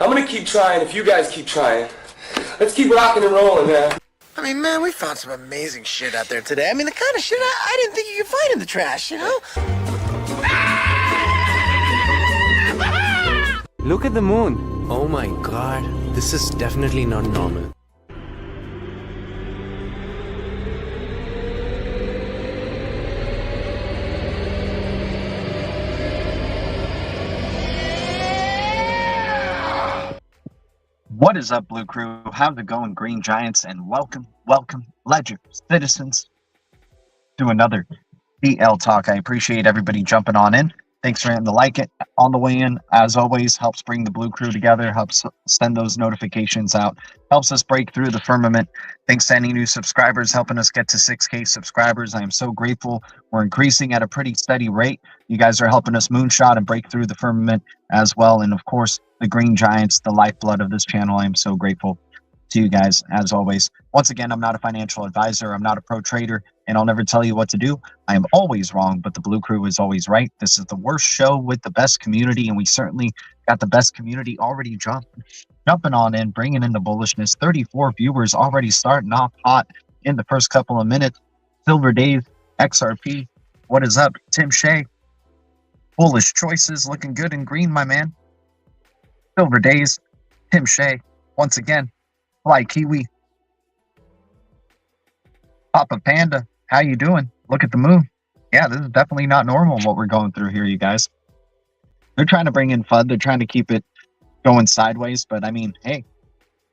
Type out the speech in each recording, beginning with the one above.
I'm gonna keep trying if you guys keep trying. Let's keep rocking and rolling, man. I mean, man, we found some amazing shit out there today. I mean, the kind of shit I didn't think you could find in the trash, you know? Look at the moon. Oh my god, this is definitely not normal. What is up, Blue Crew? How's it going, Green Giants? And welcome, Ledger citizens, to another BL Talk. I appreciate everybody jumping on in. Thanks for hitting the like it on the way in. As always, helps bring the Blue Crew together, helps send those notifications out, helps us break through the firmament. Thanks to any new subscribers helping us get to 6K subscribers. I am so grateful. We're increasing at a pretty steady rate. You guys are helping us moonshot and break through the firmament as well. And of course, the Green Giants, the lifeblood of this channel. I am so grateful to you guys, as always. Once again, I'm not a financial advisor. I'm not a pro trader, and I'll never tell you what to do. I am always wrong, but the Blue Crew is always right. This is the worst show with the best community, and we certainly got the best community already jumping on in, bringing in the bullishness. 34 viewers already starting off hot in the first couple of minutes. Silver Days, XRP, what is up? Tim Shea, bullish choices, looking good in green, my man. Silver Days, Tim Shea, once again, Fly Kiwi, Papa Panda, how you doing? Look at the moon. Yeah, this is definitely not normal what we're going through here, you guys. They're trying to bring in FUD. They're trying to keep it going sideways. But I mean, hey,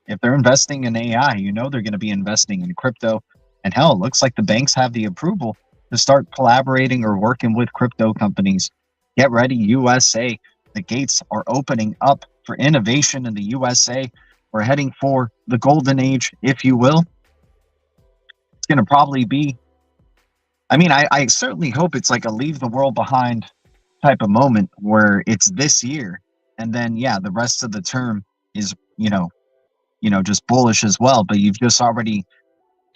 if they're investing in AI, you know they're going to be investing in crypto. And hell, it looks like the banks have the approval to start collaborating or working with crypto companies. Get ready, USA. The gates are opening up for innovation in the USA. We're heading for the golden age, if you will. It's going to probably be, I mean, I certainly hope it's like a leave the world behind type of moment where it's this year. And then, yeah, the rest of the term is, you know, just bullish as well. But you've just already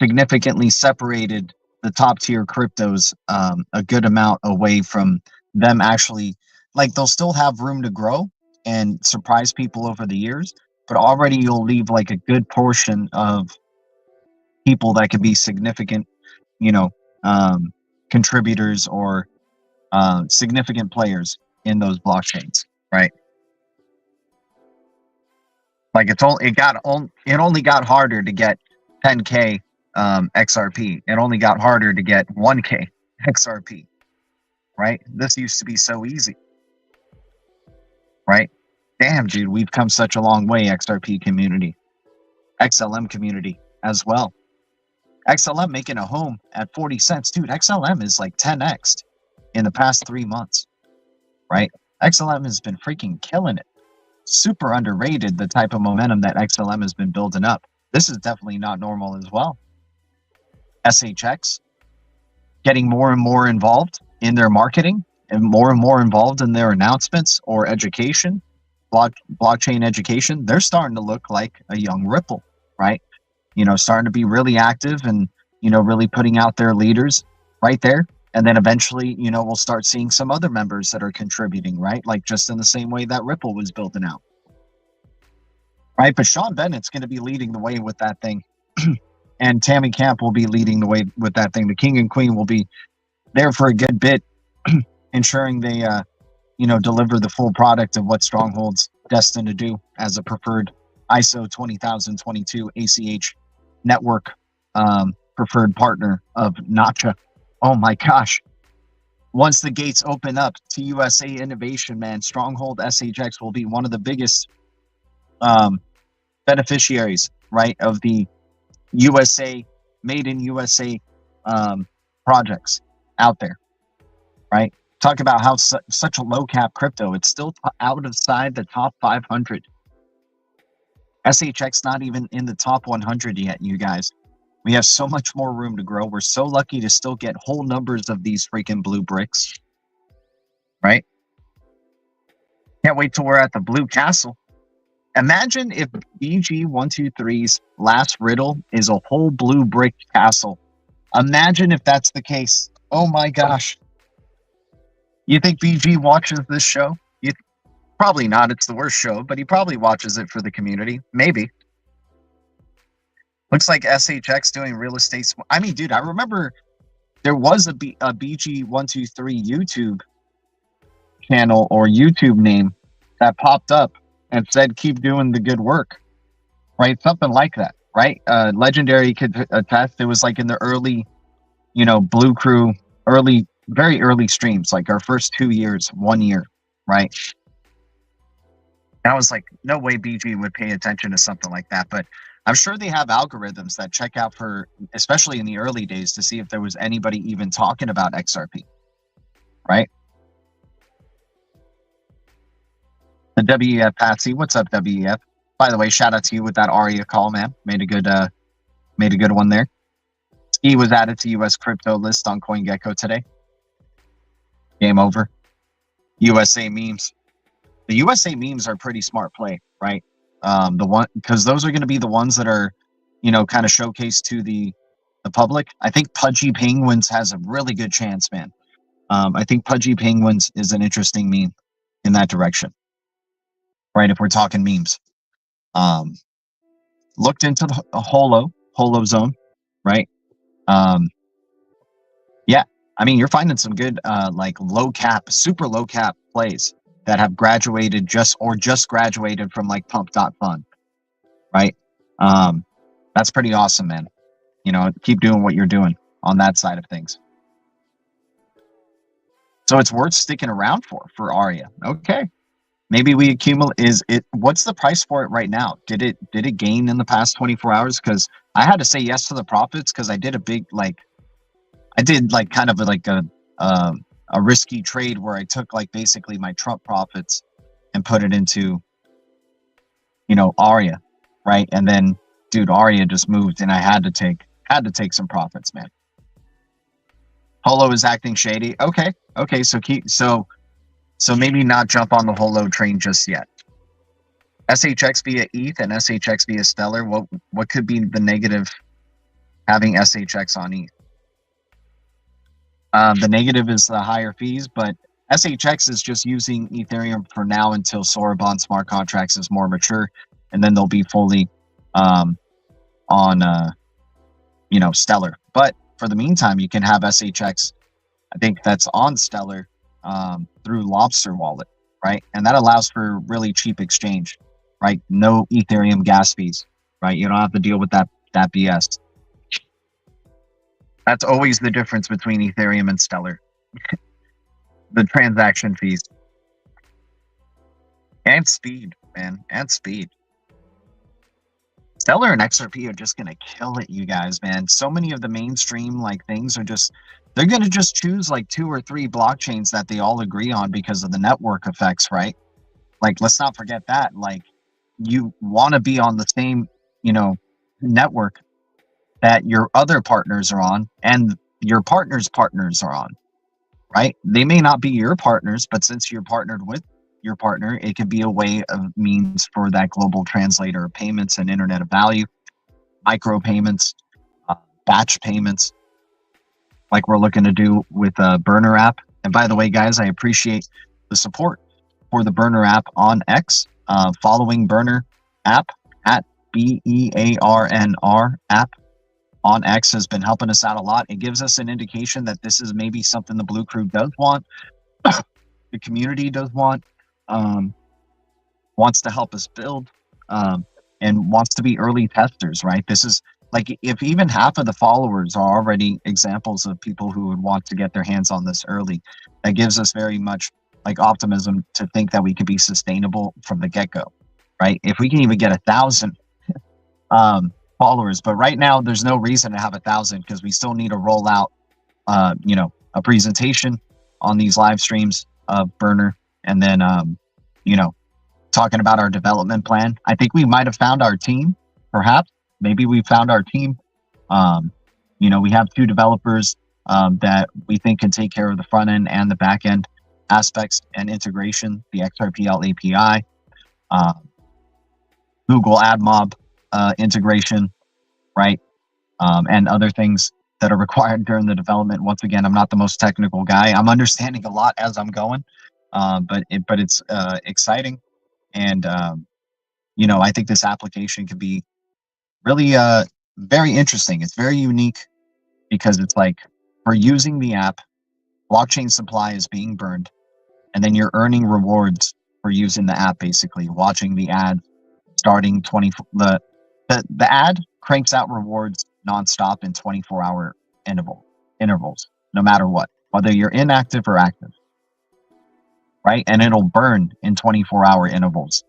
significantly separated the top tier cryptos a good amount away from them actually, like they'll still have room to grow and surprise people over the years. But already you'll leave like a good portion of people that could be significant, you know, contributors or significant players in those blockchains, right? Like it only got harder to get 10K XRP. It only got harder to get 1K XRP, right? This used to be so easy, right? Damn, dude, we've come such a long way, XRP community. XLM community as well. XLM making a home at 40 cents. Dude, XLM is like 10x in the past 3 months, right? XLM has been freaking killing it. Super underrated, the type of momentum that XLM has been building up. This is definitely not normal as well. SHX getting more and more involved in their marketing and more involved in their announcements or education. Blockchain education, they're starting to look like a young Ripple, right? You know, starting to be really active and, you know, really putting out their leaders right there. And then eventually, you know, we'll start seeing some other members that are contributing, right? Like just in the same way that Ripple was building out. Right? But Sean Bennett's going to be leading the way with that thing. And Tammy Camp will be leading the way with that thing. The king and queen will be there for a good bit, ensuring they, you know, deliver the full product of what Stronghold's destined to do as a preferred ISO 20022 ACH network preferred partner of Nacha. Oh my gosh. Once the gates open up to USA innovation, man, Stronghold SHX will be one of the biggest beneficiaries, right, of the USA, made in USA projects out there, right? Talk about how such a low cap crypto, it's still outside the top 500. SHX not even in the top 100 yet, you guys. We have so much more room to grow. We're so lucky to still get whole numbers of these freaking blue bricks, right? Can't wait till we're at the blue castle. Imagine if BG123's last riddle is a whole blue brick castle. Imagine if that's the case. Oh my gosh. You think BG watches this show? Probably not. It's the worst show, but he probably watches it for the community. Maybe. Looks like SHX doing real estate. I mean, dude, I remember there was a BG123 YouTube channel or YouTube name that popped up and said, keep doing the good work, right? Something like that, right? Legendary could attest. It was like in the early, you know, Blue Crew, very early streams, like our first 2 years, 1 year, right? And I was like, no way BG would pay attention to something like that. But I'm sure they have algorithms that check out for, especially in the early days, to see if there was anybody even talking about XRP, right? The WEF Patsy, what's up, WEF? By the way, shout out to you with that ARIA call, man. Made a good one there. Ski was added to US crypto list on CoinGecko today. Game over. USA memes. The USA memes are a pretty smart play, right? Because those are going to be the ones that are, you know, kind of showcased to the public. I think Pudgy Penguins has a really good chance, man. I think Pudgy Penguins is an interesting meme in that direction, right? If we're talking memes, looked into the Holo Zone, right? Yeah, I mean, you're finding some good, like super low cap plays that have graduated just graduated from like pump.fun, right? That's pretty awesome, man. You know, keep doing what you're doing on that side of things. So it's worth sticking around for ARIA. Okay. Maybe we accumulate, what's the price for it right now? Did it gain in the past 24 hours? Because I had to say yes to the profits because I did kind of like a risky trade where I took like basically my Trump profits and put it into, you know, ARIA, right? And then, dude, ARIA just moved and I had to take some profits, man. Holo is acting shady. Okay, so maybe not jump on the Holo train just yet. SHX via ETH and SHX via Stellar. What could be the negative having SHX on ETH? The negative is the higher fees, but SHX is just using Ethereum for now until Sorabon smart contracts is more mature, and then they'll be fully on, you know, Stellar. But for the meantime, you can have SHX, I think that's on Stellar through LOBSTR wallet, right? And that allows for really cheap exchange, right? No Ethereum gas fees, right? You don't have to deal with that BS. That's always the difference between Ethereum and Stellar. The transaction fees. And speed, man. And speed. Stellar and XRP are just going to kill it, you guys, man. So many of the mainstream like things are just, they're going to just choose like 2 or 3 blockchains that they all agree on because of the network effects, right? Like, let's not forget that. Like, you want to be on the same, you know, network that your other partners are on and your partners are on, right? They may not be your partners, but since you're partnered with your partner, it could be a way of means for that global translator of payments and internet of value, micro payments, batch payments, like we're looking to do with a Burner app. And by the way, guys, I appreciate the support for the Burner app on X. Following Burner app at BEARNR app on X has been helping us out a lot. It gives us an indication that this is maybe something the Blue Crew does want, the community does want, wants to help us build, and wants to be early testers, right? This is like, if even half of the followers are already examples of people who would want to get their hands on this early, that gives us very much like optimism to think that we could be sustainable from the get-go, right? If we can even get 1,000 followers, but right now there's no reason to have 1,000 because we still need to roll out, a presentation on these live streams of Burner, and then, talking about our development plan. I think we might have found our team, perhaps. Maybe we found our team. We have 2 developers that we think can take care of the front end and the back end aspects and integration, the XRPL API, Google AdMob integration, right? And other things that are required during the development. Once again, I'm not the most technical guy. I'm understanding a lot as I'm going, but it's exciting. And, I think this application could be really very interesting. It's very unique because it's like, for using the app, blockchain supply is being burned, and then you're earning rewards for using the app, basically watching the ad starting the ad cranks out rewards nonstop in 24-hour intervals, no matter what, whether you're inactive or active, right? And it'll burn in 24-hour intervals,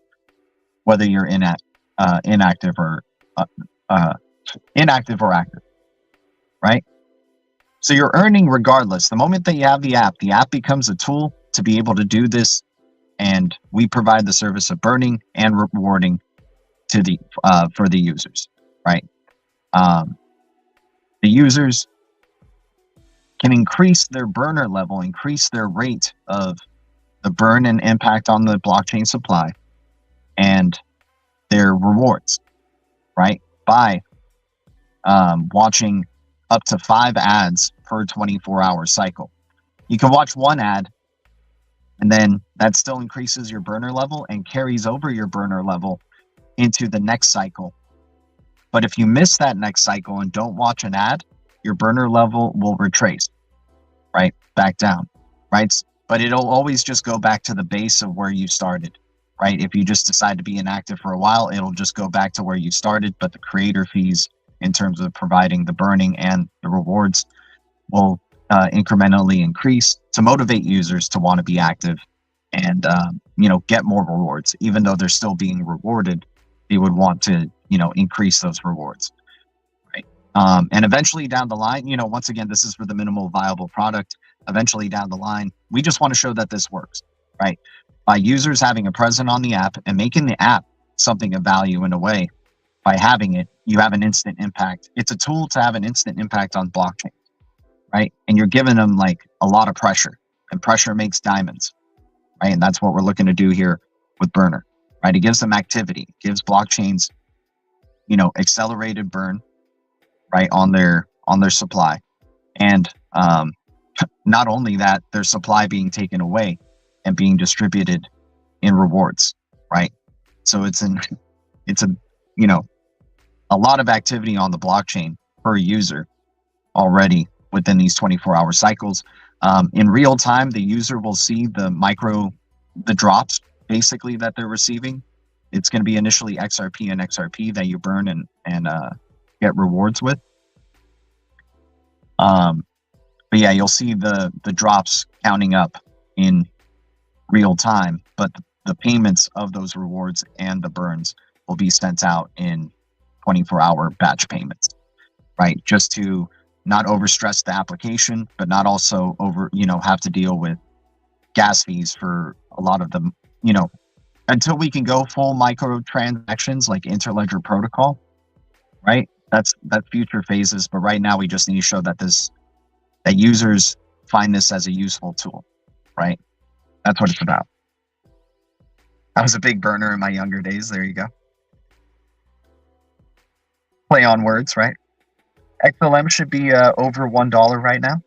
whether you're inactive or active, right? So you're earning regardless. The moment that you have the app becomes a tool to be able to do this, and we provide the service of burning and rewarding to the for the users, right? The users can increase their burner level, increase their rate of the burn and impact on the blockchain supply and their rewards, right? By watching up to 5 ads per 24-hour cycle. You can watch 1 ad, and then that still increases your burner level and carries over your burner level into the next cycle. But if you miss that next cycle and don't watch an ad, your burner level will retrace, right? Back down, right? But it'll always just go back to the base of where you started, right? If you just decide to be inactive for a while, it'll just go back to where you started, but the creator fees in terms of providing the burning and the rewards will incrementally increase to motivate users to want to be active and get more rewards. Even though they're still being rewarded, they would want to increase those rewards, right? And eventually down the line, once again, this is for the minimal viable product. Eventually down the line, we just want to show that this works, right? By users having a presence on the app and making the app something of value in a way. By having it, you have an instant impact. It's a tool to have an instant impact on blockchain, right? And you're giving them like a lot of pressure, and pressure makes diamonds, right? And that's what we're looking to do here with Burner, right? It gives them activity, it gives blockchains, accelerated burn, right, on their supply. And not only that, their supply being taken away and being distributed in rewards, right? So it's a lot of activity on the blockchain per user already within these 24-hour cycles. In real time, the user will see the drops basically that they're receiving. It's going to be initially XRP and XRP that you burn and get rewards with. But yeah, you'll see the drops counting up in real time, but the payments of those rewards and the burns will be sent out in 24-hour batch payments, right? Just to not overstress the application, but not also have to deal with gas fees for a lot of them, until we can go full micro transactions like interledger protocol, right? That's future phases. But right now we just need to show that that users find this as a useful tool, right? That's what it's about. I was a big burner in my younger days. There you go. Play on words, right? XLM should be over $1 right now.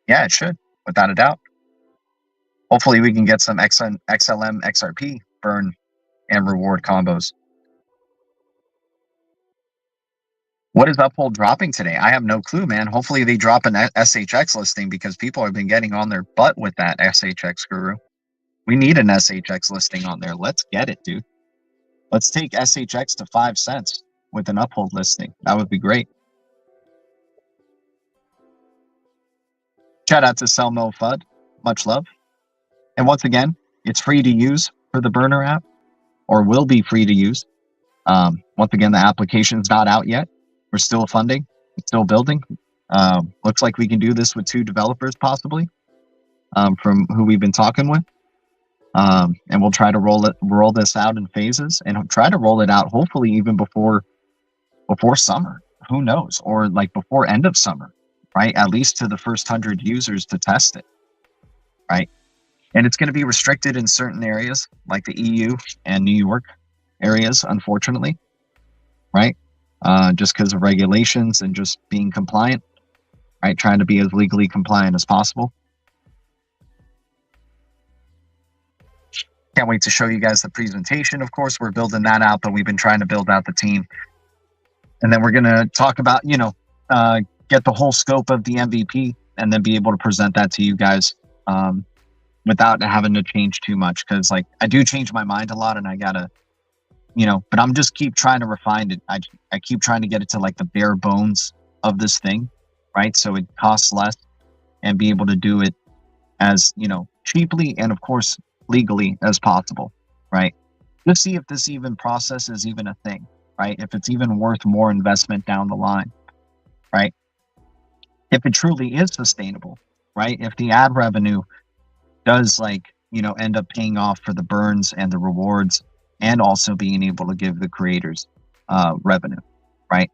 Yeah, it should, without a doubt. Hopefully we can get some XLM, XRP burn and reward combos. What is Uphold dropping today? I have no clue, man. Hopefully they drop an SHX listing because people have been getting on their butt with that SHX guru. We need an SHX listing on there. Let's get it, dude. Let's take SHX to 5 cents with an Uphold listing. That would be great. Shout out to Selmo Fudd. Much love. And once again, it's free to use for the burner app, or will be free to use. Once again, the application's not out yet. We're still funding, still building. Looks like we can do this with 2 developers possibly, from who we've been talking with. And we'll try to roll this out in phases and try to roll it out hopefully even before summer. Who knows? Or like before end of summer, right? At least to the first 100 users to test it, right? And it's going to be restricted in certain areas like the EU and New York areas, unfortunately, right? Just because of regulations and just being compliant, right? Trying to be as legally compliant as possible. Can't wait to show you guys the presentation. Of course, we're building that out, but we've been trying to build out the team. And then we're going to talk about, get the whole scope of the MVP and then be able to present that to you guys without having to change too much. Because like I do change my mind a lot and I gotta, but I'm just keep trying to refine it. I keep trying to get it to like the bare bones of this thing, right? So it costs less and be able to do it as, cheaply and of course legally as possible, right? Let's see if this even process is even a thing, right? If it's even worth more investment down the line, right? If it truly is sustainable, right? If the ad revenue does end up paying off for the burns and the rewards and also being able to give the creators revenue, right?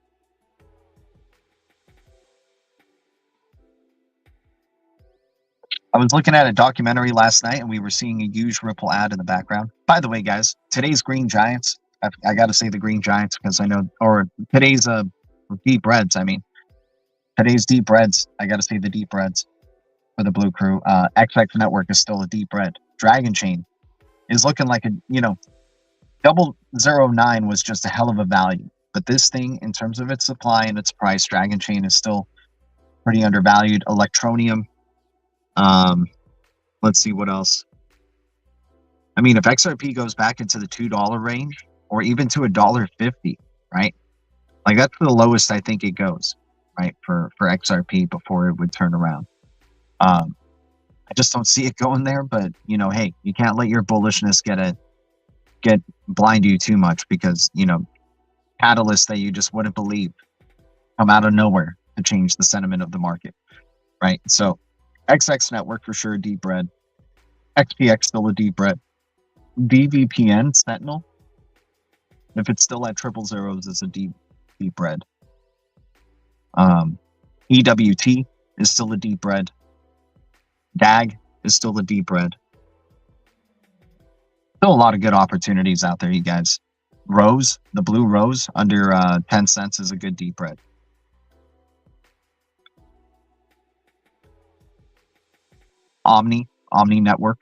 I was looking at a documentary last night and we were seeing a huge Ripple ad in the background. By the way, guys, today's Green Giants, I got to say the Green Giants because I know, or today's Deep Reds, today's Deep Reds, I got to say the Deep Reds for the Blue Crew. XX Network is still a deep red. Dragon Chain is looking like a, 009 was just a hell of a value. But this thing, in terms of its supply and its price, Dragon Chain is still pretty undervalued. Electronium. Let's see what else. If XRP goes back into the $2 range or even to $1.50, right? Like that's the lowest I think it goes, right? For XRP before it would turn around. I just don't see it going there, but hey, you can't let your bullishness get blind you too much because, catalysts that you just wouldn't believe come out of nowhere to change the sentiment of the market, right? So XX Network for sure, deep red. XPX still a deep red. VVPN Sentinel, if it's still at 000, it's a deep red. EWT is still a deep red. DAG is still a deep red. Still a lot of good opportunities out there, you guys. Rose, the blue rose under 10 cents is a good deep red. Omni Network.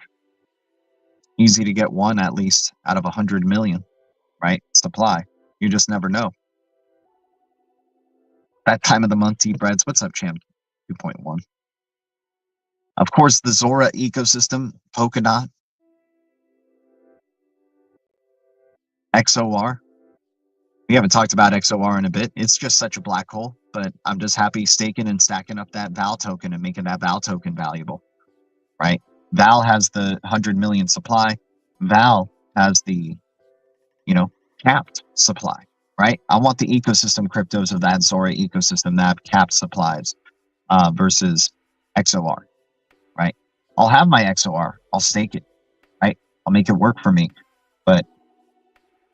Easy to get one at least out of 100 million, right? Supply. You just never know. That time of the month, deep reds. What's up, champ? 2.1. Of course, the Zora ecosystem, Polkadot, XOR. We haven't talked about XOR in a bit. It's just such a black hole, but I'm just happy staking and stacking up that VAL token and making that VAL token valuable, right? VAL has the 100 million supply. VAL has the, capped supply, right? I want the ecosystem cryptos of that Zora ecosystem that have capped supplies versus XOR, right? I'll have my XOR. I'll stake it, right? I'll make it work for me. But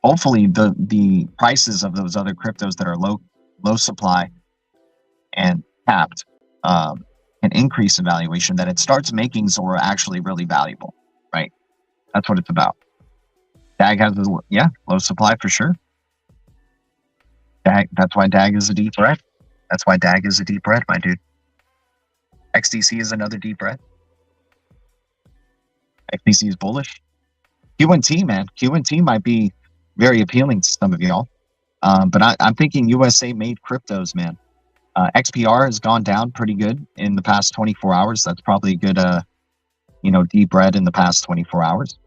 hopefully the prices of those other cryptos that are low supply and capped can increase in valuation, that it starts making Zora actually really valuable, right? That's what it's about. DAG has low supply for sure. DAG, that's why DAG is a deep red. That's why DAG is a deep red, my dude. XDC is another deep red. XDC is bullish. QNT, man. QNT might be very appealing to some of y'all. But I'm thinking USA made cryptos, man. XPR has gone down pretty good in the past 24 hours. That's probably a good, deep red in the past 24 hours.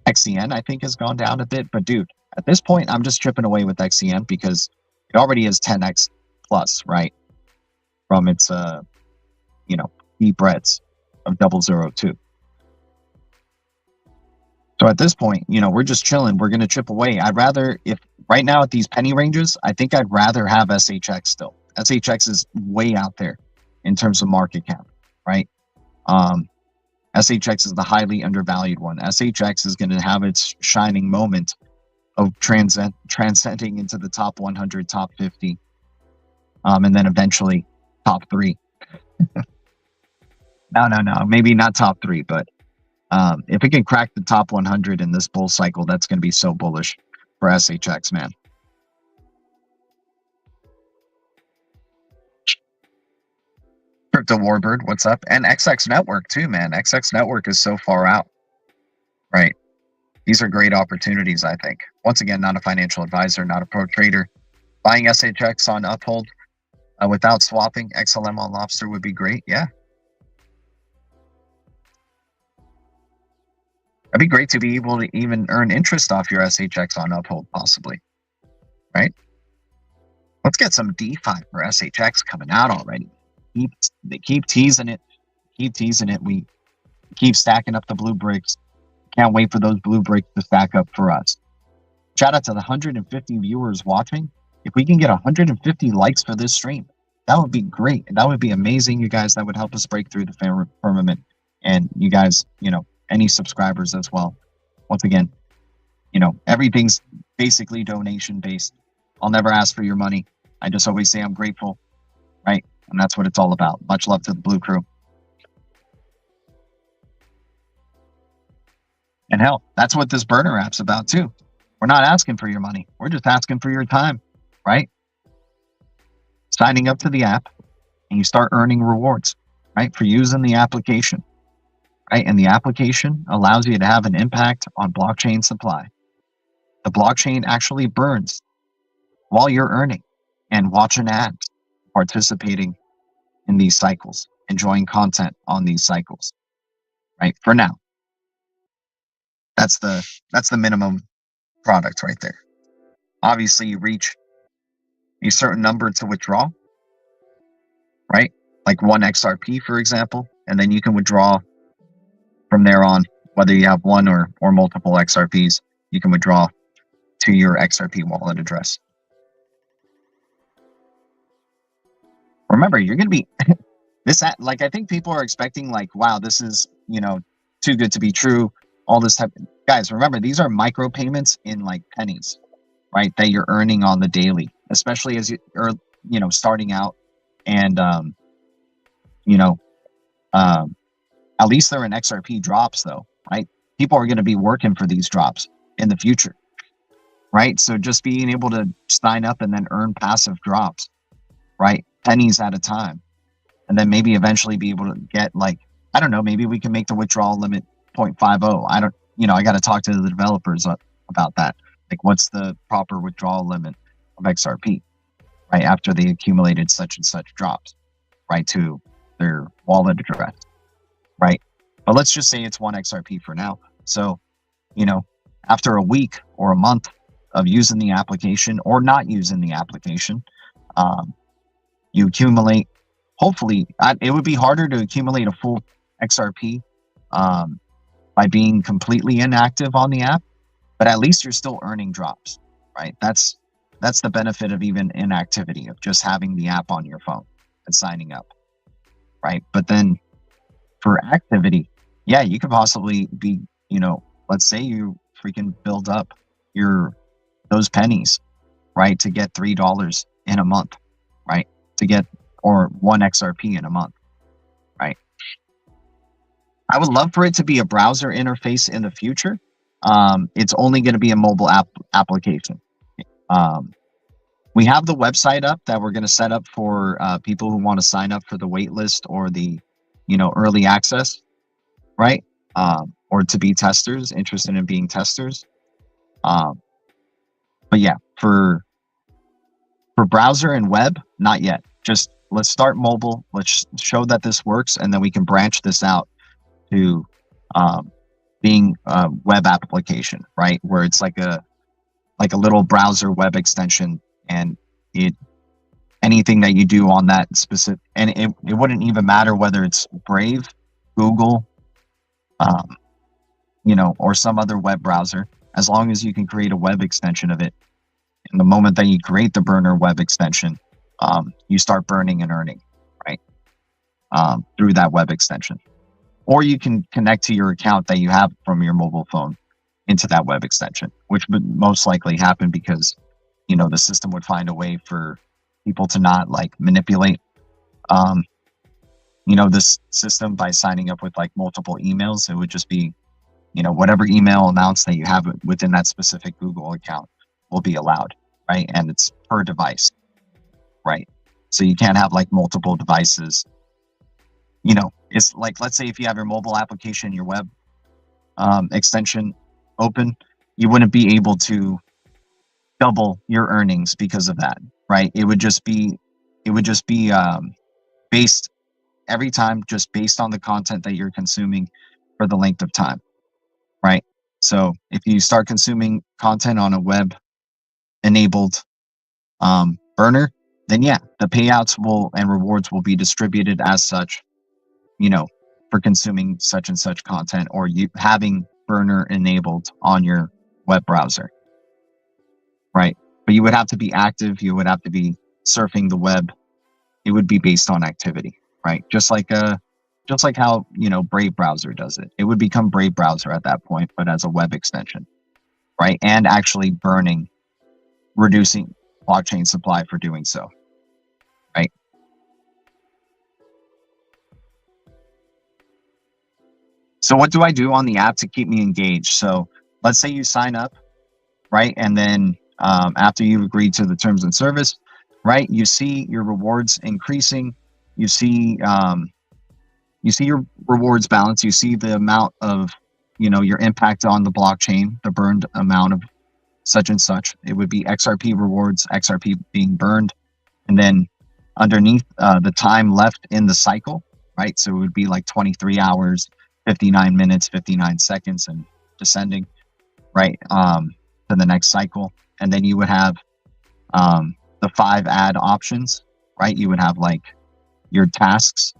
XCN, I think, has gone down a bit. But, dude, at this point, I'm just tripping away with XCN because it already is 10x plus, right? From its, deep reds of 002. So at this point, we're just chilling. We're going to chip away. I'd rather, if right now at these penny ranges, I think I'd rather have SHX still. SHX is way out there in terms of market cap, right? SHX is the highly undervalued one. SHX is going to have its shining moment of transcending into the top 100, top 50, and then eventually top 3. No, maybe not top 3, but if it can crack the top 100 in this bull cycle, that's going to be so bullish for SHX, man. Crypto Warbird, what's up? And XX Network too, man. XX Network is so far out, right? These are great opportunities, I think. Once again, not a financial advisor, not a pro trader. Buying SHX on Uphold without swapping XLM on LOBSTR would be great. Yeah. That'd be great to be able to even earn interest off your SHX on Uphold, possibly, right? Let's get some DeFi for SHX coming out already. They keep teasing it. We keep stacking up the blue bricks. Can't wait for those blue bricks to stack up for us. Shout out to the 150 viewers watching. If we can get 150 likes for this stream, that would be great. That would be amazing, you guys. That would help us break through the firmament. And you guys, any subscribers as well. Once again, everything's basically donation based. I'll never ask for your money. I just always say I'm grateful, right? And that's what it's all about. Much love to the Blue Crew. And hell, that's what this burner app's about too. We're not asking for your money. We're just asking for your time, right? Signing up to the app and you start earning rewards, right? For using the application. Right? And the application allows you to have an impact on blockchain supply. The blockchain actually burns while you're earning and watching ads, participating in these cycles, enjoying content on these cycles, right? For now, that's the minimum product right there. Obviously, you reach a certain number to withdraw, right? Like 1 XRP, for example, and then you can withdraw from there on, whether you have 1 or multiple XRPs, you can withdraw to your XRP wallet address. Remember, you're going to be I think people are expecting wow, this is, too good to be true. All this type. Guys, remember, these are micro payments in pennies, right? That you're earning on the daily, especially as you're, starting out and, at least they're in XRP drops, though, right? People are going to be working for these drops in the future, right? So just being able to sign up and then earn passive drops, right? Pennies at a time. And then maybe eventually be able to get I don't know, maybe we can make the withdrawal limit 0.50. I got to talk to the developers about that. What's the proper withdrawal limit of XRP, right? After they accumulated such and such drops, right? To their wallet address. Right. But let's just say it's 1 XRP for now. So, after a week or a month of using the application or not using the application, you accumulate, hopefully, it would be harder to accumulate a full XRP by being completely inactive on the app, but at least you're still earning drops, right? That's the benefit of even inactivity, of just having the app on your phone and signing up, right? But then for activity, yeah, you could possibly be, let's say you freaking build up those pennies, right, to get $3 in a month, right, or 1 XRP in a month, right? I would love for it to be a browser interface in the future. It's only going to be a mobile application. We have the website up that we're going to set up for people who want to sign up for the wait list or the, early access, right? Or to be testers, interested in being testers. But yeah, for browser and web, not yet. Just let's start mobile. Let's show that this works, and then we can branch this out to being a web application, right? Where it's like a little browser web extension, and anything that you do on that specific, and it wouldn't even matter whether it's Brave, Google, or some other web browser, as long as you can create a web extension of it. And the moment that you create the burner web extension, you start burning and earning, right? Through that web extension. Or you can connect to your account that you have from your mobile phone into that web extension, which would most likely happen because, the system would find a way for people to not like manipulate, this system by signing up with like multiple emails. It would just be, whatever email amounts that you have within that specific Google account will be allowed, right? And it's per device, right? So you can't have like multiple devices. It's like, let's say if you have your mobile application, your web extension open, you wouldn't be able to double your earnings because of that, right? It would just be based every time, just based on the content that you're consuming for the length of time, right? So if you start consuming content on a web enabled burner, then yeah, the payouts and rewards will be distributed as such, for consuming such and such content, or you having burner enabled on your web browser, right? But you would have to be active. You would have to be surfing the web. It would be based on activity, right? Just like how, Brave browser does it. It would become Brave browser at that point, but as a web extension, right? And actually reducing blockchain supply for doing so, right? So what do I do on the app to keep me engaged? So let's say you sign up, right? And then after you agree to the terms and service, right, you see your rewards increasing. You see your rewards balance. You see the amount of, your impact on the blockchain, the burned amount of such and such. It would be XRP rewards, XRP being burned. And then underneath the time left in the cycle, right? So it would be like 23 hours, 59 minutes, 59 seconds, and descending, right, to the next cycle. And then you would have the 5 ad options, right? You would have like your tasks,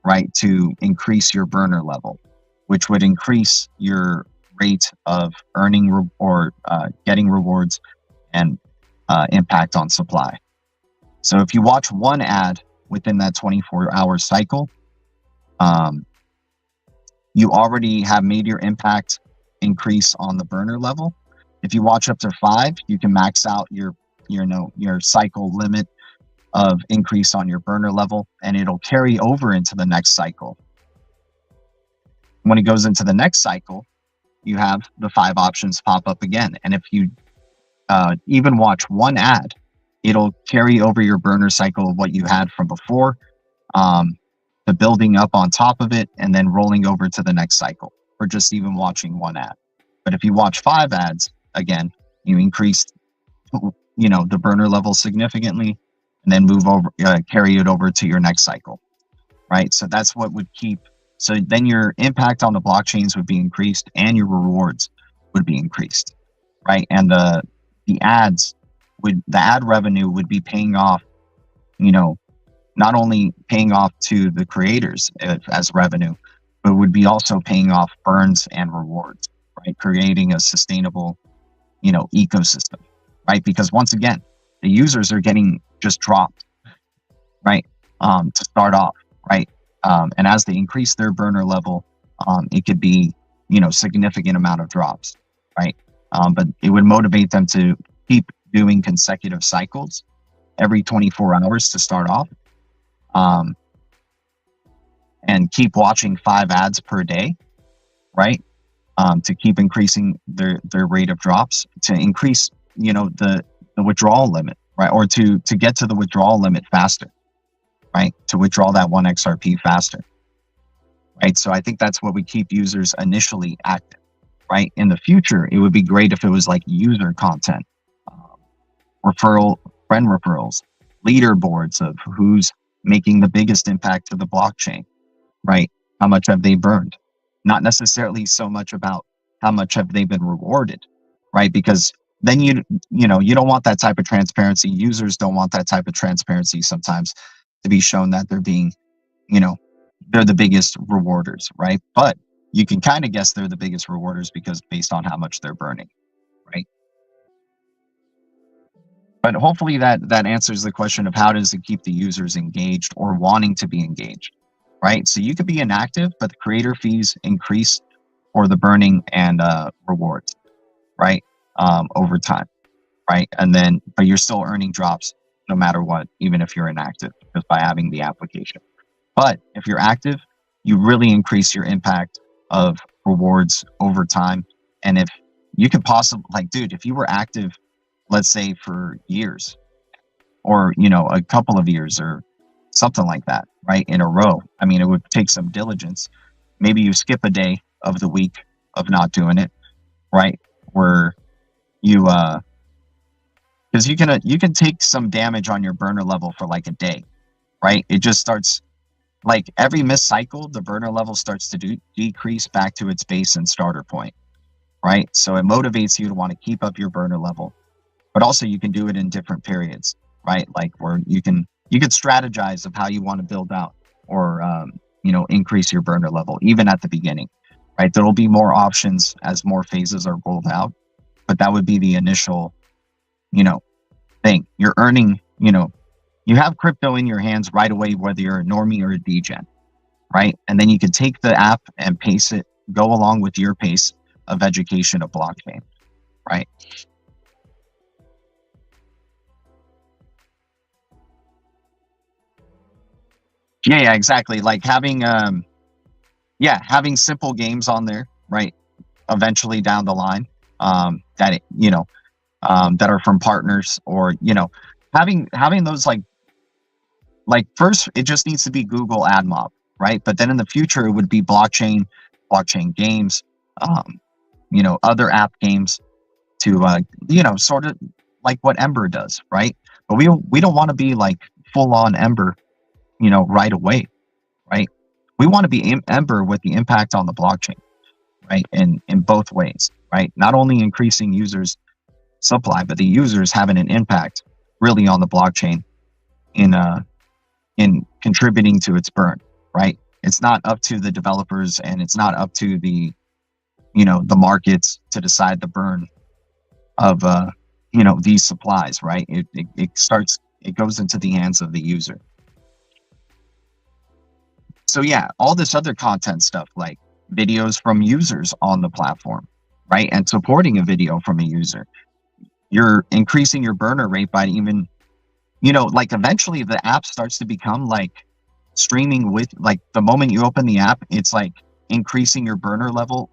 right, to increase your burner level, which would increase your rate of earning or getting rewards and impact on supply. So if you watch one ad within that 24-hour cycle, you already have made your impact increase on the burner level. If you watch up to 5, you can max out your cycle limit of increase on your burner level, and it'll carry over into the next cycle. When it goes into the next cycle, you have the 5 options pop up again. And if you even watch one ad, it'll carry over your burner cycle of what you had from before, the building up on top of it, and then rolling over to the next cycle, or just even watching one ad. But if you watch 5 ads, again, you increase, the burner level significantly, and then move over, carry it over to your next cycle, right? So that's what would keep. So then your impact on the blockchains would be increased, and your rewards would be increased, right? And the ad revenue would be paying off, not only paying off to the creators as revenue, but would be also paying off burns and rewards, right? Creating a sustainable, ecosystem, right? Because once again, the users are getting just dropped, right? To start off, right? And as they increase their burner level, it could be, significant amount of drops, right? But it would motivate them to keep doing consecutive cycles every 24 hours to start off, and keep watching 5 ads per day, right? To keep increasing their rate of drops, to increase, the withdrawal limit, right? Or to get to the withdrawal limit faster, right? To withdraw that 1 XRP faster, right? So I think that's what we keep users initially active, right? In the future, it would be great if it was like user content, friend referrals, leaderboards of who's making the biggest impact to the blockchain, right? How much have they burned? Not necessarily so much about how much have they been rewarded, right? Because then you don't want that type of transparency. Users don't want that type of transparency sometimes to be shown that they're being, they're the biggest rewarders, right? But you can kind of guess they're the biggest rewarders because based on how much they're burning, right? But hopefully that answers the question of how does it keep the users engaged or wanting to be engaged, right? So you could be inactive, but the creator fees increase for the burning and rewards, right? Over time, right? And then, but you're still earning drops no matter what, even if you're inactive, just by having the application. But if you're active, you really increase your impact of rewards over time. And if you could possibly, like, dude, if you were active, let's say for years, or a couple of years or something like that, right, in a row, I mean, it would take some diligence. Maybe you skip a day of the week of not doing it, right, where you because you can take some damage on your burner level for like a day, right? It just starts, like, every missed cycle, the burner level starts to decrease back to its base and starter point, right? So it motivates you to want to keep up your burner level, but also you can do it in different periods, right? Like where you can strategize of how you want to build out or increase your burner level even at the beginning, right? There will be more options as more phases are rolled out, but that would be the initial thing. You're earning, you have crypto in your hands right away, whether you're a normie or a degen, right? And then you can take the app and pace it, go along with your pace of education of blockchain, right? Yeah, exactly. Like having having simple games on there, right? Eventually down the line, that that are from partners, or having those like first it just needs to be Google AdMob, right? But then in the future it would be blockchain games, other app games to sort of like what Ember does, right? But we don't want to be like full on Ember, right away, right? We want to be Ember with the impact on the blockchain, right? In both ways, right? Not only increasing users supply, but the users having an impact really on the blockchain in contributing to its burn, right? It's not up to the developers and it's not up to the the markets to decide the burn of these supplies, right? It goes into the hands of the user. So yeah, all this other content stuff like videos from users on the platform, right? And supporting a video from a user, you're increasing your burner rate by even, like eventually the app starts to become like streaming with, like the moment you open the app, it's like increasing your burner level.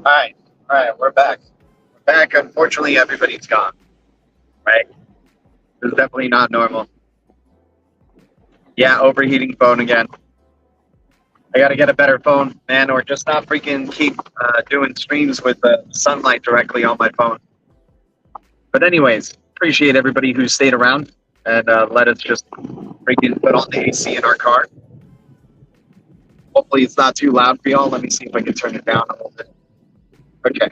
All right, we're back. We're back. Unfortunately, everybody's gone. Right? This is definitely not normal. Yeah, overheating phone again. I gotta get a better phone, man, or just not freaking keep doing streams with the sunlight directly on my phone. But anyways, appreciate everybody who stayed around and let us just freaking put on the AC in our car. Hopefully it's not too loud for y'all. Let me see if I can turn it down a little bit. Okay.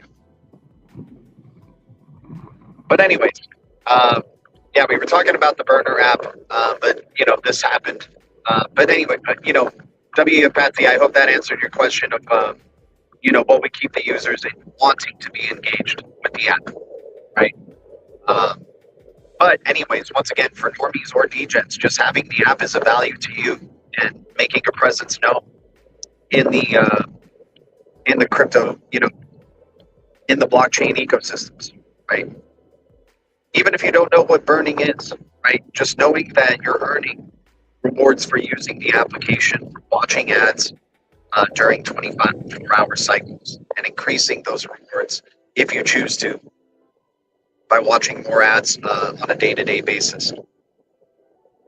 But anyways, yeah, we were talking about the burner app, but you know, this happened. But anyway, you know, Patsy, I hope that answered your question of, you know, what we keep the users wanting to be engaged with the app, right? But anyways, once again, for normies or degens, just having the app is a value to you and making a presence known in the crypto, you know, in the blockchain ecosystems, right? Even if you don't know what burning is, right? Just knowing that you're earning rewards for using the application, watching ads during 24-hour cycles, and increasing those rewards if you choose to by watching more ads on a day-to-day basis,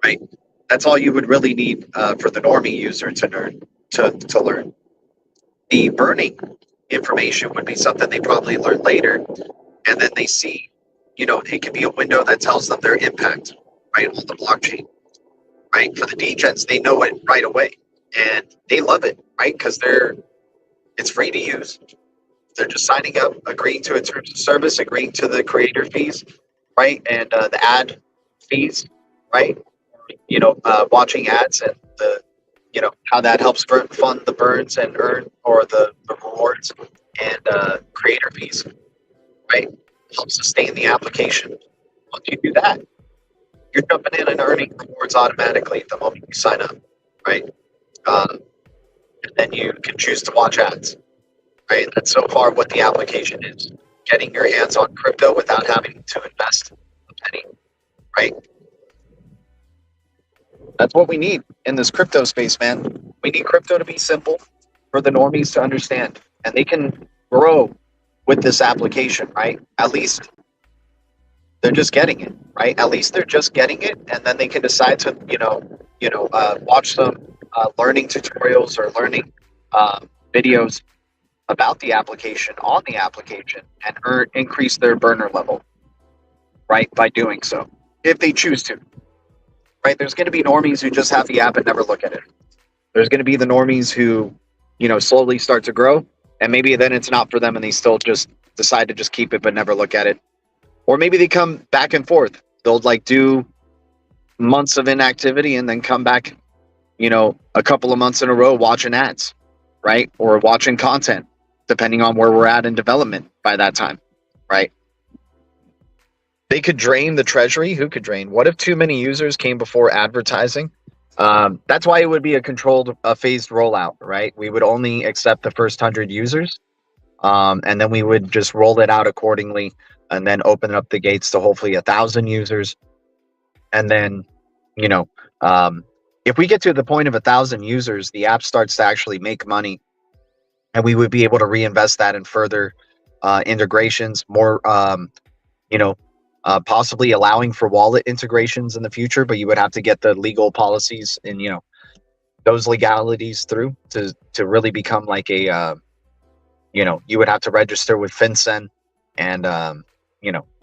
right? That's all you would really need for the normie user to learn. The burning information would be something they probably learn later, and then they see, you know, it could be a window that tells them their impact, right, on the blockchain, right? For the degens, they know it right away, and they love it, right? Because it's free to use. They're just signing up, agreeing to a terms of service, agreeing to the creator fees, right, and the ad fees, right? You know, watching ads and the, you know, how that helps fund the burns and earn or the rewards and creator fees, right? Help sustain the application. Once you do that, you're jumping in and earning rewards automatically the moment you sign up, right? And then you can choose to watch ads, right? That's so far what the application is. Getting your hands on crypto without having to invest a penny, right? That's what we need in this crypto space, man. We need crypto to be simple for the normies to understand, and they can grow with this application, right? At least they're just getting it, right? At least they're just getting it, and then they can decide to, watch some learning tutorials or learning videos about the application on the application and increase their burner level, right? By doing so, if they choose to. Right, there's going to be normies who just have the app and never look at it. There's going to be the normies who, you know, slowly start to grow, and maybe then it's not for them and they still just decide to just keep it but never look at it. Or maybe they come back and forth. They'll like do months of inactivity and then come back, you know, a couple of months in a row watching ads, right? Or watching content, depending on where we're at in development by that time, right? They could drain the treasury. Who could drain? What if too many users came before advertising? That's why it would be a controlled, phased rollout, right? We would only accept the first 100 users, and then we would just roll it out accordingly, and then open up the gates to hopefully 1,000 users. And then, you know, if we get to the point of 1,000 users, the app starts to actually make money, and we would be able to reinvest that in further integrations, more, possibly allowing for wallet integrations in the future, but you would have to get the legal policies and, you know, those legalities through to really become like a, you would have to register with FinCEN and,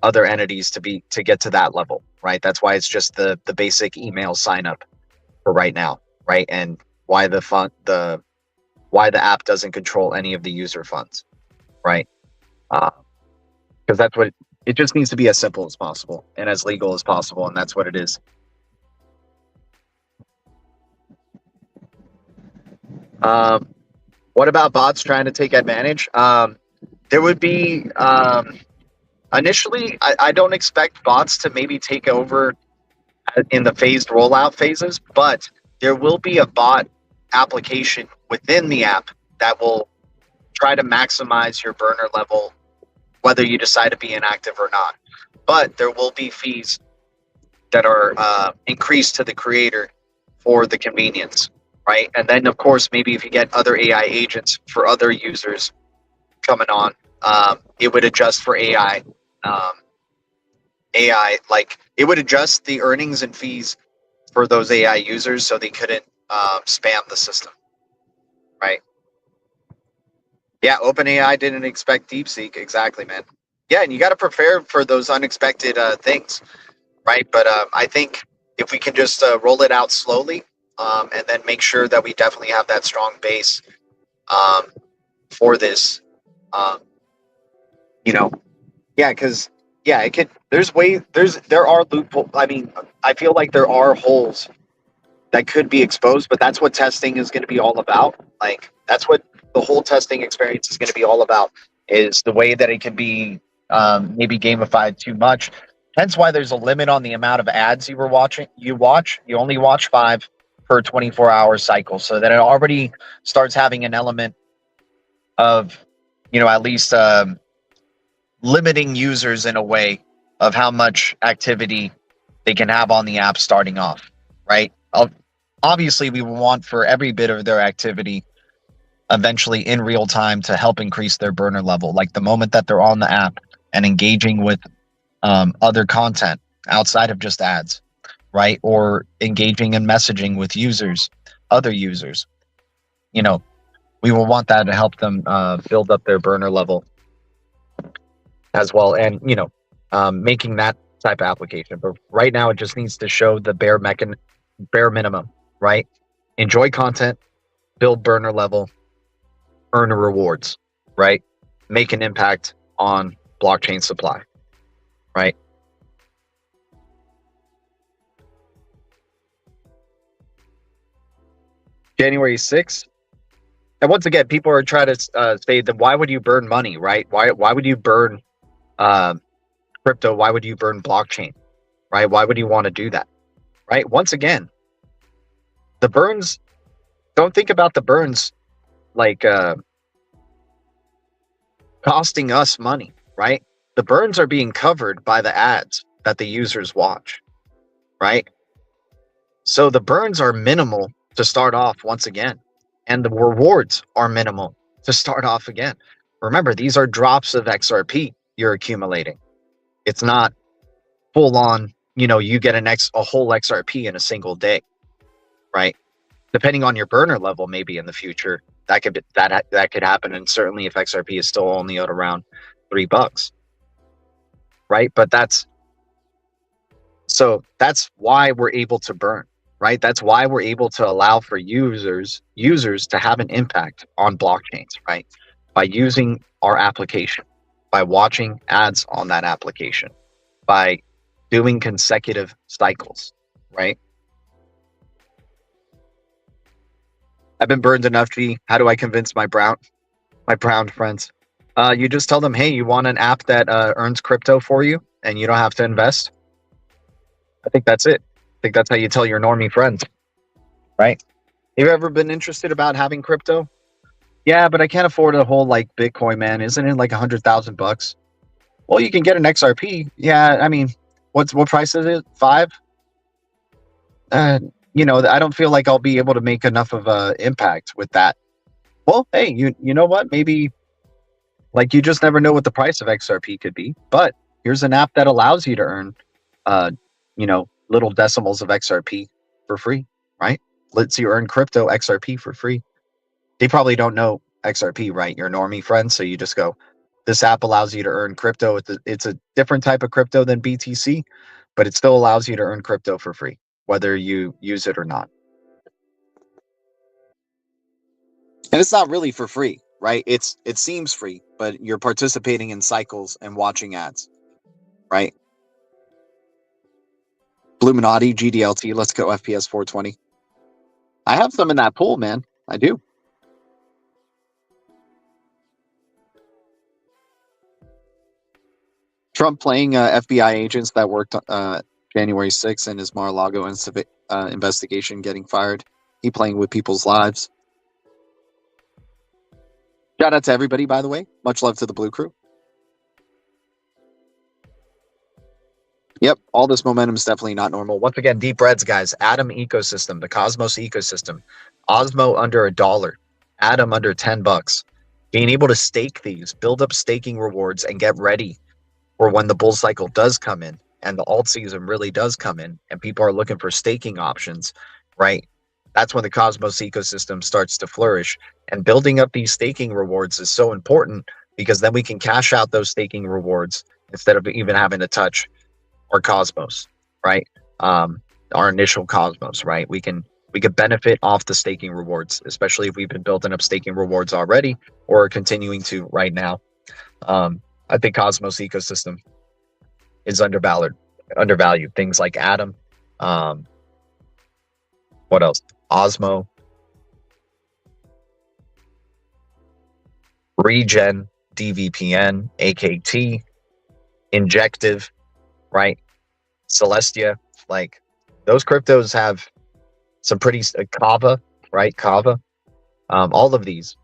other entities to get to that level, right? That's why it's just the basic email sign up for right now, right? And why the app doesn't control any of the user funds, right? Because that's what it just needs to be as simple as possible and as legal as possible, and that's what it is. What about bots trying to take advantage? There would be, initially, I don't expect bots to maybe take over in the phased rollout phases, but there will be a bot application within the app that will try to maximize your burner level, whether you decide to be inactive or not. But there will be fees that are increased to the creator for the convenience, right? And then, of course, maybe if you get other AI agents for other users coming on, it would adjust for AI. AI, like it would adjust the earnings and fees for those AI users so they couldn't spam the system, right? Yeah, OpenAI didn't expect DeepSeek. Exactly, man. Yeah, and you got to prepare for those unexpected things, right? But I think if we can just roll it out slowly and then make sure that we definitely have that strong base for this, you know, yeah, because yeah, it could. There are loopholes. I mean, I feel like there are holes that could be exposed, but that's what testing is going to be all about. Like that's what the whole testing experience is going to be all about, is the way that it can be maybe gamified too much. Hence why there's a limit on the amount of ads you only watch 5 per 24-hour cycle, so that it already starts having an element of, at least limiting users in a way of how much activity they can have on the app starting off, right? Obviously, we want for every bit of their activity eventually in real time to help increase their burner level. Like the moment that they're on the app and engaging with other content outside of just ads, right? Or engaging in messaging with other users, we will want that to help them build up their burner level as well. And, making that type of application. But right now, it just needs to show the bare minimum, right? Enjoy content, build burner level, earn rewards, right? Make an impact on blockchain supply, right? January 6th. And once again, people are trying to say that why would you burn money, right? Why would you burn crypto? Why would you burn blockchain, right? Why would you want to do that, right? Once again, the burns, don't think about the burns like costing us money, right? The burns are being covered by the ads that the users watch, right? So the burns are minimal to start off once again, and the rewards are minimal to start off again. Remember, these are drops of XRP you're accumulating. It's not full on, you get a whole XRP in a single day, right? Depending on your burner level, maybe in the future, that could happen. And certainly if XRP is still only at around $3, right? But that's why we're able to burn, right? That's why we're able to allow for users to have an impact on blockchains, right? By using our application, by watching ads on that application, by doing consecutive cycles, right? I've been burned enough, G. How do I convince my brown friends? You just tell them, hey, you want an app that earns crypto for you and you don't have to invest? I think that's it. I think that's how you tell your normie friends, right? Have you ever been interested about having crypto? Yeah, but I can't afford a whole Bitcoin, man. Isn't it like $100,000? Well, you can get an XRP. Yeah, I mean, what price is it? 5? I don't feel like I'll be able to make enough of a impact with that. Well, hey, you know what? Maybe you just never know what the price of XRP could be. But here's an app that allows you to earn, little decimals of XRP for free, right? Lets you earn crypto XRP for free. They probably don't know XRP, right? Your normie friends. So you just go, this app allows you to earn crypto. It's a different type of crypto than BTC, but it still allows you to earn crypto for free, whether you use it or not. And it's not really for free, right? It seems free, but you're participating in cycles and watching ads, right? Bluminati, GDLT, let's go FPS 420. I have some in that pool, man. I do. Trump playing FBI agents that worked January 6th in his Mar-a-Lago investigation getting fired. He playing with people's lives. Shout out to everybody, by the way. Much love to the Blue Crew. Yep, all this momentum is definitely not normal. Once again, deep reds, guys. Atom ecosystem, the Cosmos ecosystem. Osmo under $1. Atom under $10. Being able to stake these, build up staking rewards, and get ready for when the bull cycle does come in and the alt season really does come in and people are looking for staking options, right? That's when the Cosmos ecosystem starts to flourish. And building up these staking rewards is so important because then we can cash out those staking rewards instead of even having to touch our Cosmos, right? Our initial Cosmos, right? We could benefit off the staking rewards, especially if we've been building up staking rewards already or are continuing to right now. I think Cosmos ecosystem is undervalued. Things like Atom, what else? Osmo, Regen, DVPN, AKT, Injective, right? Celestia, like those cryptos have some pretty Kava, right? Kava, all of these,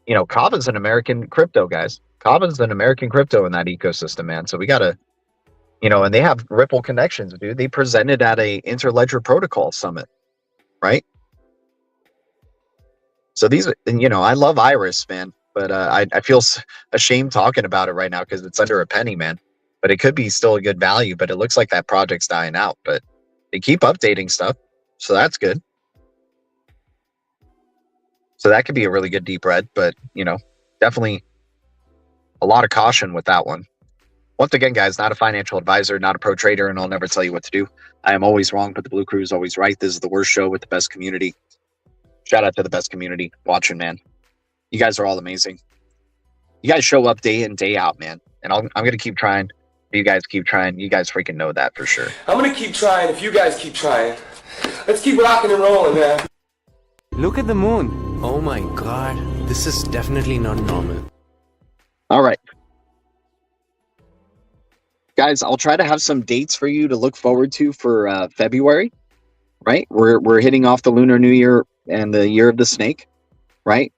you know, Kava's an American crypto, guys. Kava's an American crypto in that ecosystem, man. So we gotta, you know, and they have Ripple connections, dude. They presented at a Interledger Protocol Summit, right? So these, and you know, I love Iris, man, but I feel ashamed talking about it right now because it's under a penny, man. But it could be still a good value, but it looks like that project's dying out. But they keep updating stuff, so that's good. So that could be a really good deep red, but you know, definitely a lot of caution with that one. Once again, guys, not a financial advisor, not a pro trader, and I'll never tell you what to do. I am always wrong, but the Blue Crew is always right. This is the worst show with the best community. Shout out to the best community watching, man. You guys are all amazing. You guys show up day in, day out, man. And I'm going to keep trying. You guys keep trying. You guys freaking know that for sure. I'm going to keep trying if you guys keep trying. Let's keep rocking and rolling, man. Look at the moon. Oh my god, this is definitely not normal. All right. Guys, I'll try to have some dates for you to look forward to for February, right? We're hitting off the Lunar New Year and the Year of the Snake, right?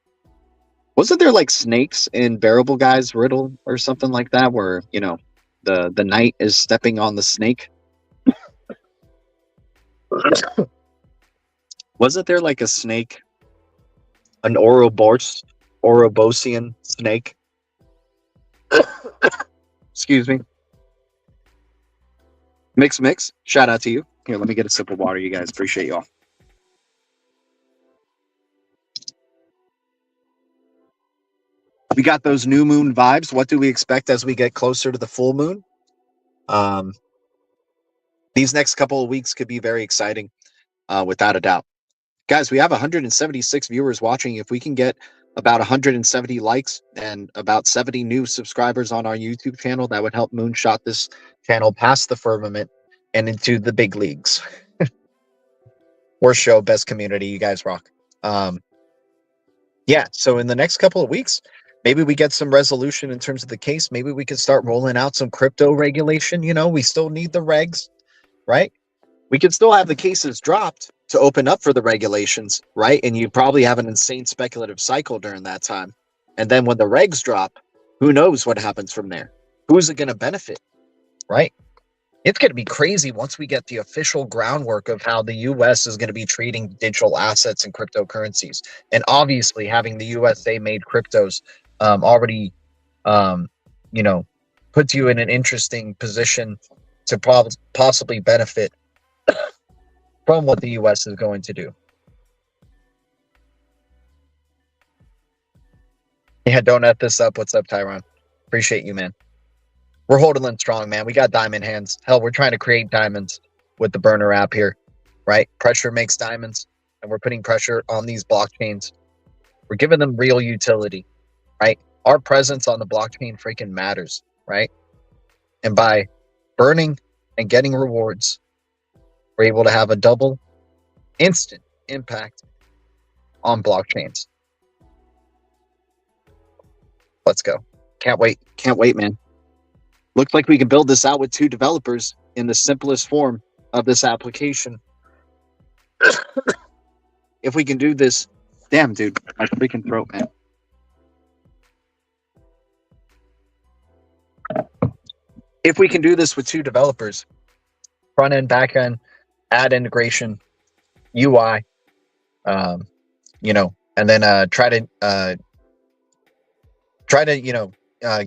Wasn't there like snakes in Bearable Guy's riddle or something like that where, you know, the knight is stepping on the snake? Wasn't there like a snake, an Ouroborean snake? Excuse me. Mix. Shout out to you. Here, let me get a sip of water, you guys. Appreciate y'all. We got those new moon vibes. What do we expect as we get closer to the full moon? These next couple of weeks could be very exciting, without a doubt. Guys, we have 176 viewers watching. If we can get about 170 likes and about 70 new subscribers on our YouTube channel, that would help moonshot this channel past the firmament and into the big leagues. Worst show, best community. You guys rock. Yeah, so in the next couple of weeks, maybe we get some resolution in terms of the case. Maybe we can start rolling out some crypto regulation. You know, we still need the regs, right? We can still have the cases dropped to open up for the regulations, right? And you probably have an insane speculative cycle during that time. And then when the regs drop, who knows what happens from there? Who's it going to benefit, right? It's going to be crazy once we get the official groundwork of how the U.S. is going to be treating digital assets and cryptocurrencies. And obviously having the USA made cryptos already, you know, puts you in an interesting position to possibly benefit from what the U.S. is going to do. Yeah, don't net this up. What's up, Tyron? Appreciate you, man. We're holding in strong, man. We got diamond hands. Hell, we're trying to create diamonds with the burner app here, right? Pressure makes diamonds, and we're putting pressure on these blockchains. We're giving them real utility, right? Our presence on the blockchain freaking matters, right? And by burning and getting rewards, we're able to have a double instant impact on blockchains. Let's go. Can't wait, man. Looks like we can build this out with 2 developers in the simplest form of this application. If we can do this, damn, dude, my freaking throat, man. If we can do this with 2 developers, front end, back end, add integration, UI, you know, and then try to try to,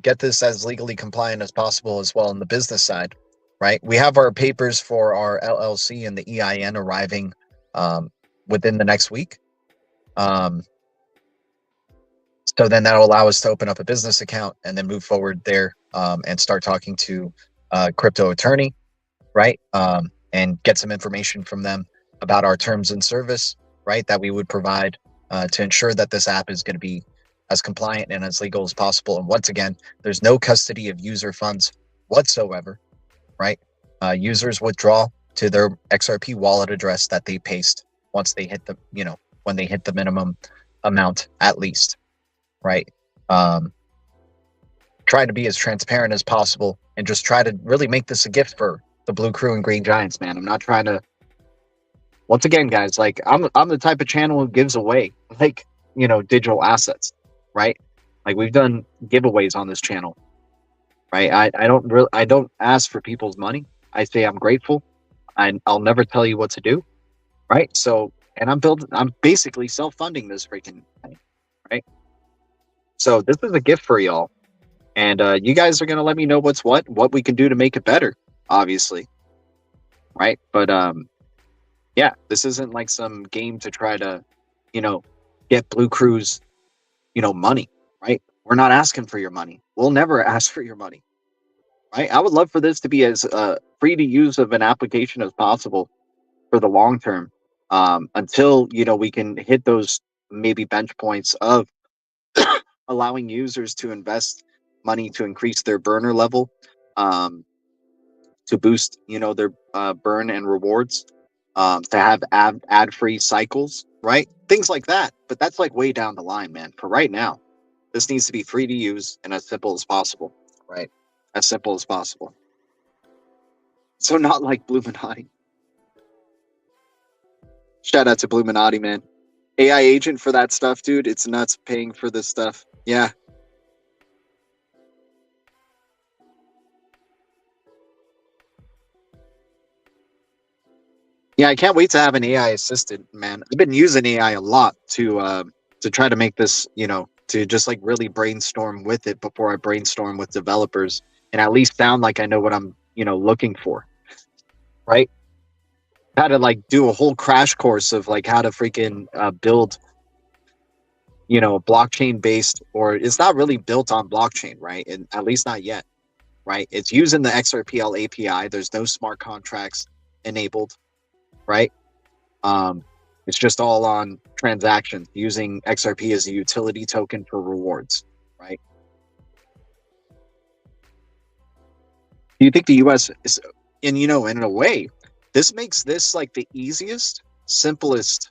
get this as legally compliant as possible as well on the business side, right? We have our papers for our LLC and the EIN arriving within the next week. So then that'll allow us to open up a business account and then move forward there and start talking to a crypto attorney, right? And get some information from them about our terms and service, right? That we would provide to ensure that this app is going to be as compliant and as legal as possible. And once again, there's no custody of user funds whatsoever, right? Users withdraw to their XRP wallet address that they paste once they hit the, when they hit the minimum amount at least, right? Try to be as transparent as possible and just try to really make this a gift for the Blue Crew and Green Giants, man. I'm not trying to, once again, guys, like I'm the type of channel who gives away like, digital assets, right? Like we've done giveaways on this channel, right? I don't ask for people's money. I say I'm grateful. I'll never tell you what to do, right? So, and I'm basically self-funding this freaking thing, right? So this is a gift for y'all. And you guys are going to let me know what we can do to make it better, obviously. Right. But yeah, this isn't like some game to try to, get Blue Crew's, money. Right. We're not asking for your money. We'll never ask for your money. Right. I would love for this to be as free to use of an application as possible for the long term until, we can hit those maybe bench points of allowing users to invest money to increase their burner level, to boost, their burn and rewards, to have ad-free cycles, right? Things like that. But that's like way down the line, man. For right now, this needs to be free to use and as simple as possible, right? As simple as possible. So not like Bluminati. Shout out to Bluminati, man. AI agent for that stuff, dude. It's nuts paying for this stuff. Yeah. Yeah, I can't wait to have an AI assistant, man. I've been using AI a lot to try to make this, to just like really brainstorm with it before I brainstorm with developers and at least sound like I know what I'm, looking for. Right? How to like do a whole crash course of like how to freaking build, blockchain based, or it's not really built on blockchain, right? And at least not yet, right? It's using the XRPL API. There's no smart contracts enabled. Right? It's just all on transactions using XRP as a utility token for rewards, right? Do you think the US is, and in a way, this makes this like the easiest, simplest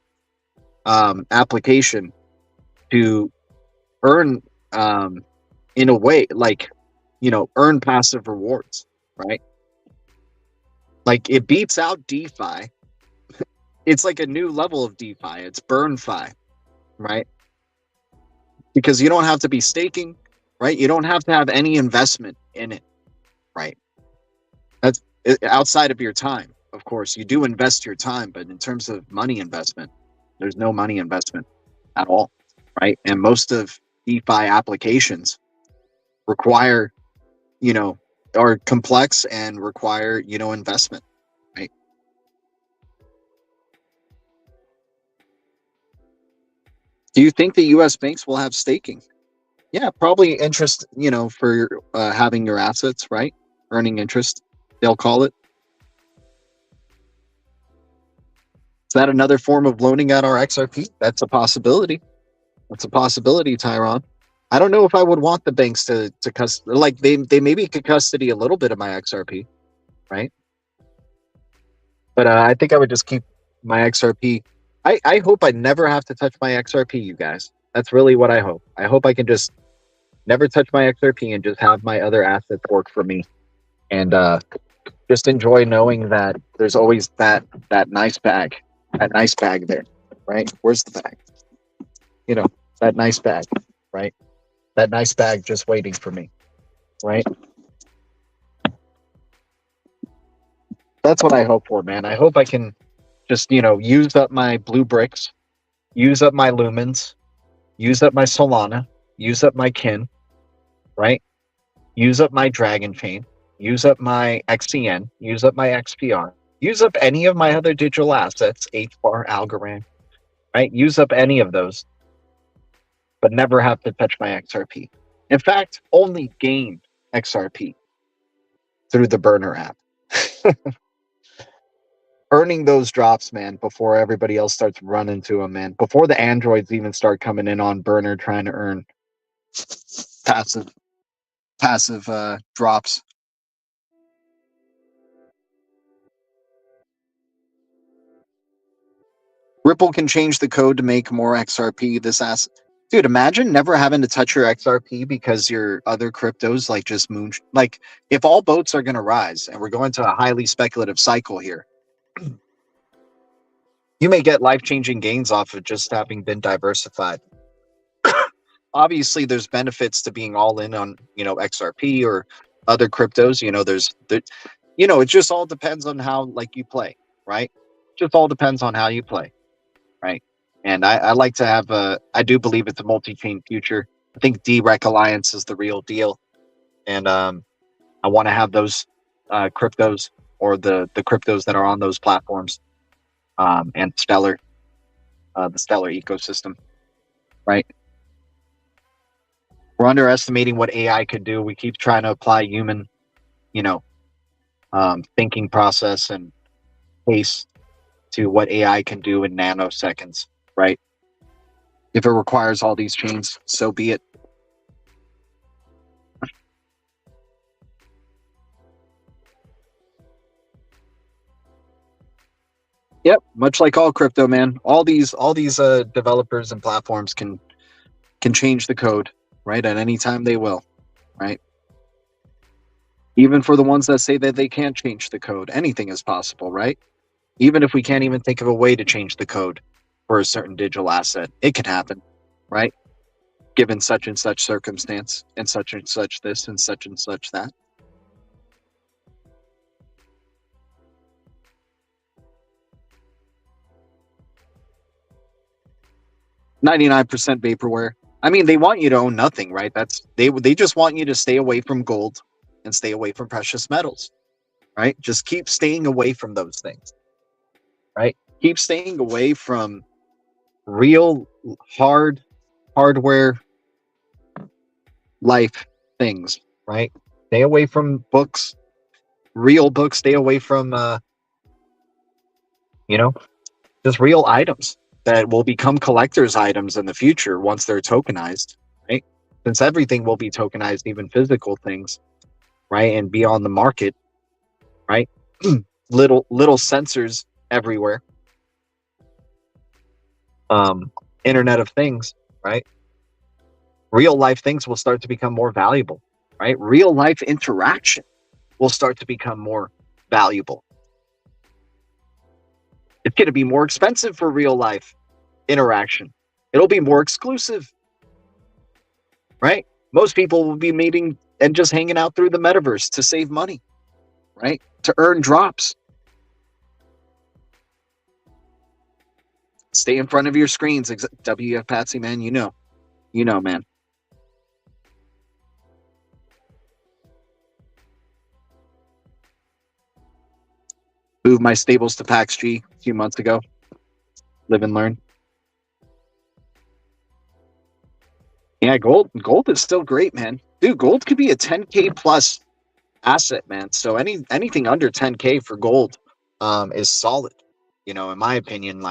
application to earn, in a way, like, earn passive rewards, right? Like it beats out DeFi. It's like a new level of DeFi. It's BurnFi, right? Because you don't have to be staking, right? You don't have to have any investment in it, right? That's outside of your time. Of course, you do invest your time, but in terms of money investment, there's no money investment at all, right? And most of DeFi applications require, are complex and require, investment. Do you think the U.S. banks will have staking? Yeah, probably interest, for having your assets, right? Earning interest, they'll call it. Is that another form of loaning out our XRP? That's a possibility. That's a possibility, Tyron. I don't know if I would want the banks to like they maybe could custody a little bit of my XRP, right? But I think I would just keep my XRP. I hope I never have to touch my XRP, you guys. That's really what I hope. I hope I can just never touch my XRP and just have my other assets work for me. And just enjoy knowing that there's always that nice bag. That nice bag there, right? Where's the bag? That nice bag, right? That nice bag just waiting for me, right? That's what I hope for, man. I hope I can just, use up my blue bricks, use up my lumens, use up my Solana, use up my kin, right? Use up my Dragon Chain, use up my XCN, use up my XPR, use up any of my other digital assets, HBAR, Algorand, right? Use up any of those, but never have to touch my XRP. In fact, only gain XRP through the burner app. Earning those drops, man, before everybody else starts running to them, man. Before the androids even start coming in on burner trying to earn passive drops. Ripple can change the code to make more XRP. This ass, dude, imagine never having to touch your XRP because your other cryptos like just moon. Like if all boats are going to rise and we're going to a highly speculative cycle here, you may get life-changing gains off of just having been diversified. Obviously, there's benefits to being all in on, XRP or other cryptos. It just all depends on how you play, right? Just all depends on how you play, right? And I like to have I do believe it's a multi-chain future. I think DREC Alliance is the real deal, and I want to have those cryptos or the cryptos that are on those platforms, and Stellar, the Stellar ecosystem, right? We're underestimating what AI could do. We keep trying to apply human, thinking process and pace to what AI can do in nanoseconds, right? If it requires all these chains, so be it. Yep, much like all crypto, man. All these developers and platforms can change the code, right? At any time they will, right? Even for the ones that say that they can't change the code, anything is possible, right? Even if we can't even think of a way to change the code for a certain digital asset, it can happen, right? Given such and such circumstance and such this and such that. %, vaporware. I mean, they want you to own nothing, right? They just want you to stay away from gold and stay away from precious metals, right? Just keep staying away from those things, right? Keep staying away from real hardware life things, right? Stay away from books, real books. Stay away from, just real items that will become collector's items in the future once they're tokenized, right? Since everything will be tokenized, even physical things, right? And be on the market, right? little sensors everywhere. Internet of Things, right? Real life things will start to become more valuable, right? Real life interaction will start to become more valuable. It's going to be more expensive for real life interaction. It'll be more exclusive, right? Most people will be meeting and just hanging out through the metaverse to save money, right? To earn drops. Stay in front of your screens. WF Patsy, man, you know, man. Moved my stables to PaxG a few months ago. Live and learn. Yeah, gold is still great, man. Dude, gold could be a 10K plus asset, man. So anything under 10K for gold is solid. In my opinion,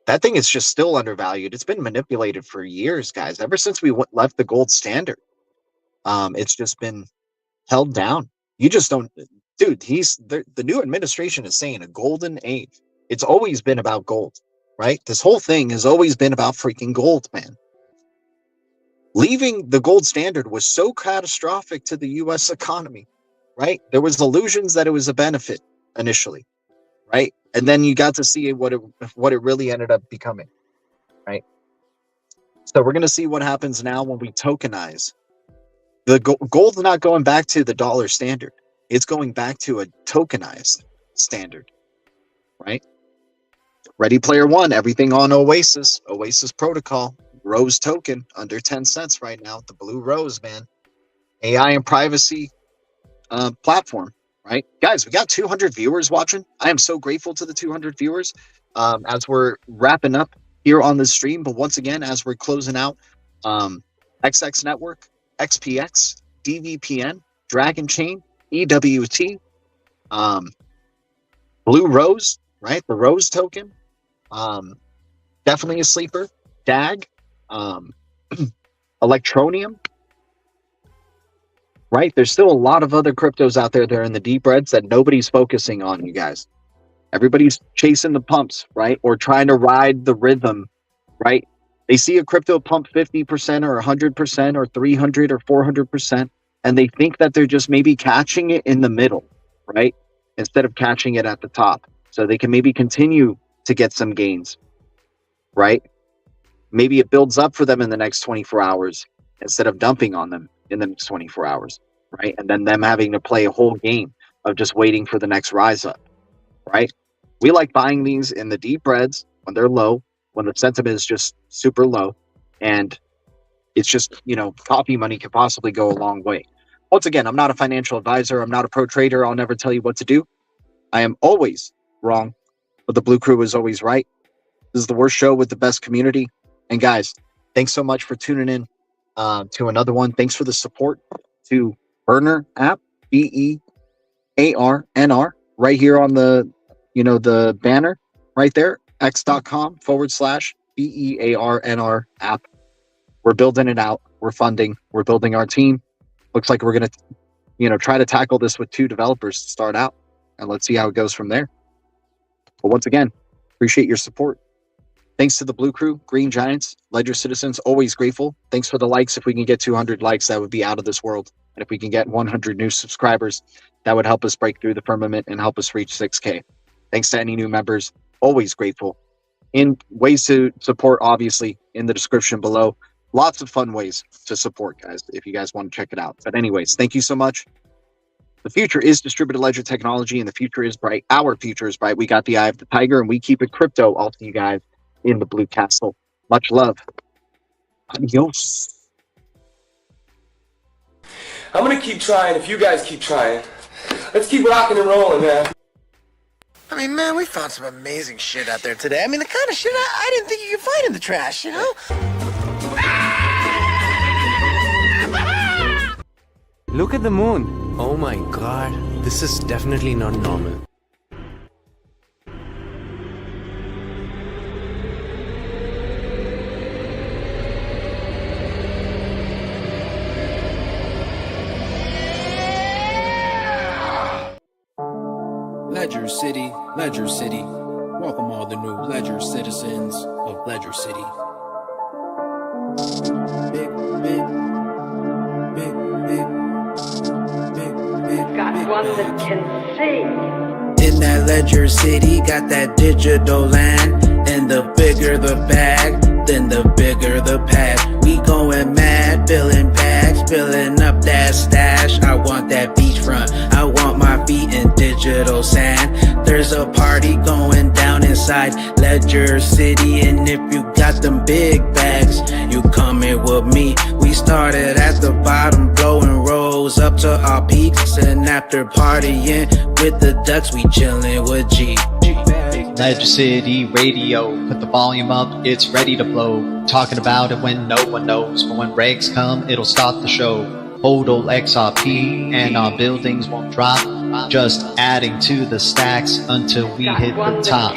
that thing is just still undervalued. It's been manipulated for years, guys. Ever since we left the gold standard, it's just been held down. You just don't, dude. The new administration is saying a golden age. It's always been about gold, right? This whole thing has always been about freaking gold, man. Leaving the gold standard was so catastrophic to the U.S. economy, right? There was illusions that it was a benefit initially, right? And then you got to see what it really ended up becoming, right? So we're going to see what happens now when we tokenize. The gold's not going back to the dollar standard. It's going back to a tokenized standard, right? Ready Player One, everything on Oasis protocol. Rose token under 10 cents right now. The blue rose, man. AI and privacy platform, right? Guys, we got 200 viewers watching. I am so grateful to the 200 viewers as we're wrapping up here on this stream. But once again, as we're closing out, XX Network, XPX, DVPN, Dragon Chain, EWT, Blue Rose, right? The Rose token, definitely a sleeper. DAG, Electronium, right? There's still a lot of other cryptos out there that are in the deep reds that nobody's focusing on, you guys. Everybody's chasing the pumps, right? Or trying to ride the rhythm, right? They see a crypto pump 50% or 100% or 300 or 400%, and they think that they're just maybe catching it in the middle, right? Instead of catching it at the top. So they can maybe continue to get some gains, right? Maybe it builds up for them in the next 24 hours instead of dumping on them in the next 24 hours, right? And then them having to play a whole game of just waiting for the next rise up, right? We like buying these in the deep reds when they're low, when the sentiment is just super low, and it's just, you know, coffee money could possibly go a long way. Once again, I'm not a financial advisor. I'm not a pro trader. I'll never tell you what to do. I am always wrong, but the Blue Crew is always right. This is the worst show with the best community. And guys, thanks so much for tuning in to another one. Thanks for the support to Burner app, BEARNR, right here on the, you know, the banner right there, x.com/BEARNR app. We're building it out. We're funding. We're building our team. Looks like we're going to, you know, try to tackle this with 2 developers to start out, and let's see how it goes from there. But once again, appreciate your support. Thanks to the Blue Crew, Green Giants, Ledger Citizens, always grateful. Thanks for the likes. If we can get 200 likes, that would be out of this world. And if we can get 100 new subscribers, that would help us break through the firmament and help us reach 6K. Thanks to any new members, always grateful. In ways to support, obviously, in the description below. Lots of fun ways to support, guys, if you guys want to check it out. But anyways, thank you so much. The future is distributed ledger technology, and the future is bright. Our future is bright. We got the eye of the tiger, and we keep it crypto. All to you guys in the Blue Castle. Much love. Adios. I'm gonna keep trying if you guys keep trying. Let's keep rocking and rolling, man. I mean, man, we found some amazing shit out there today. I mean, the kind of shit I didn't think you could find in the trash, you know? Look at the moon. Oh my god, this is definitely not normal. Ledger City, Ledger City. Welcome all the new Ledger citizens of Ledger City. Got one that can see. In that Ledger City, got that digital land. And the bigger the bag, then the bigger the pad. We going mad, filling bags, filling up that stash. I want that beachfront, I want my feet in digital sand. There's a party going down inside Ledger City, and if you got them big bags, you coming with me. We started at the bottom, blowing rolls up to our peaks, and after partying with the ducks, we chilling with G. Ledger City Radio, put the volume up, it's ready to blow. Talking about it when no one knows, but when regs come, it'll start the show. Hodl XRP, and our buildings won't drop. Just adding to the stacks until we hit the top.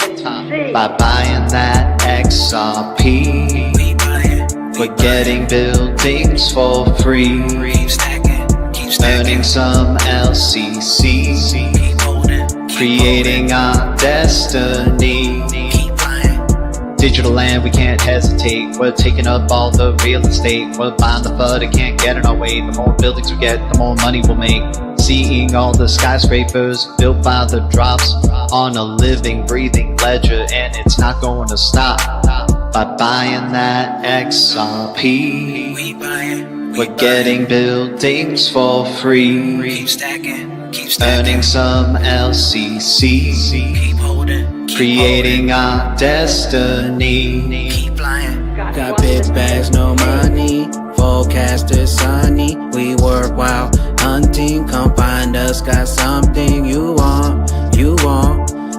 By buying that XRP, we're getting buildings for free. Earning some LCC, creating our destiny. Digital land, we can't hesitate. We're taking up all the real estate. We're buying the FUD, it can't get in our way. The more buildings we get, the more money we'll make. Seeing all the skyscrapers built by the drops on a living, breathing ledger, and it's not going to stop. By buying that XRP, we're getting buildings for free. Earning some LCC, creating our destiny. Got big bags, no money. Forecasters sunny. we work while hunting. Come find us, got something you want.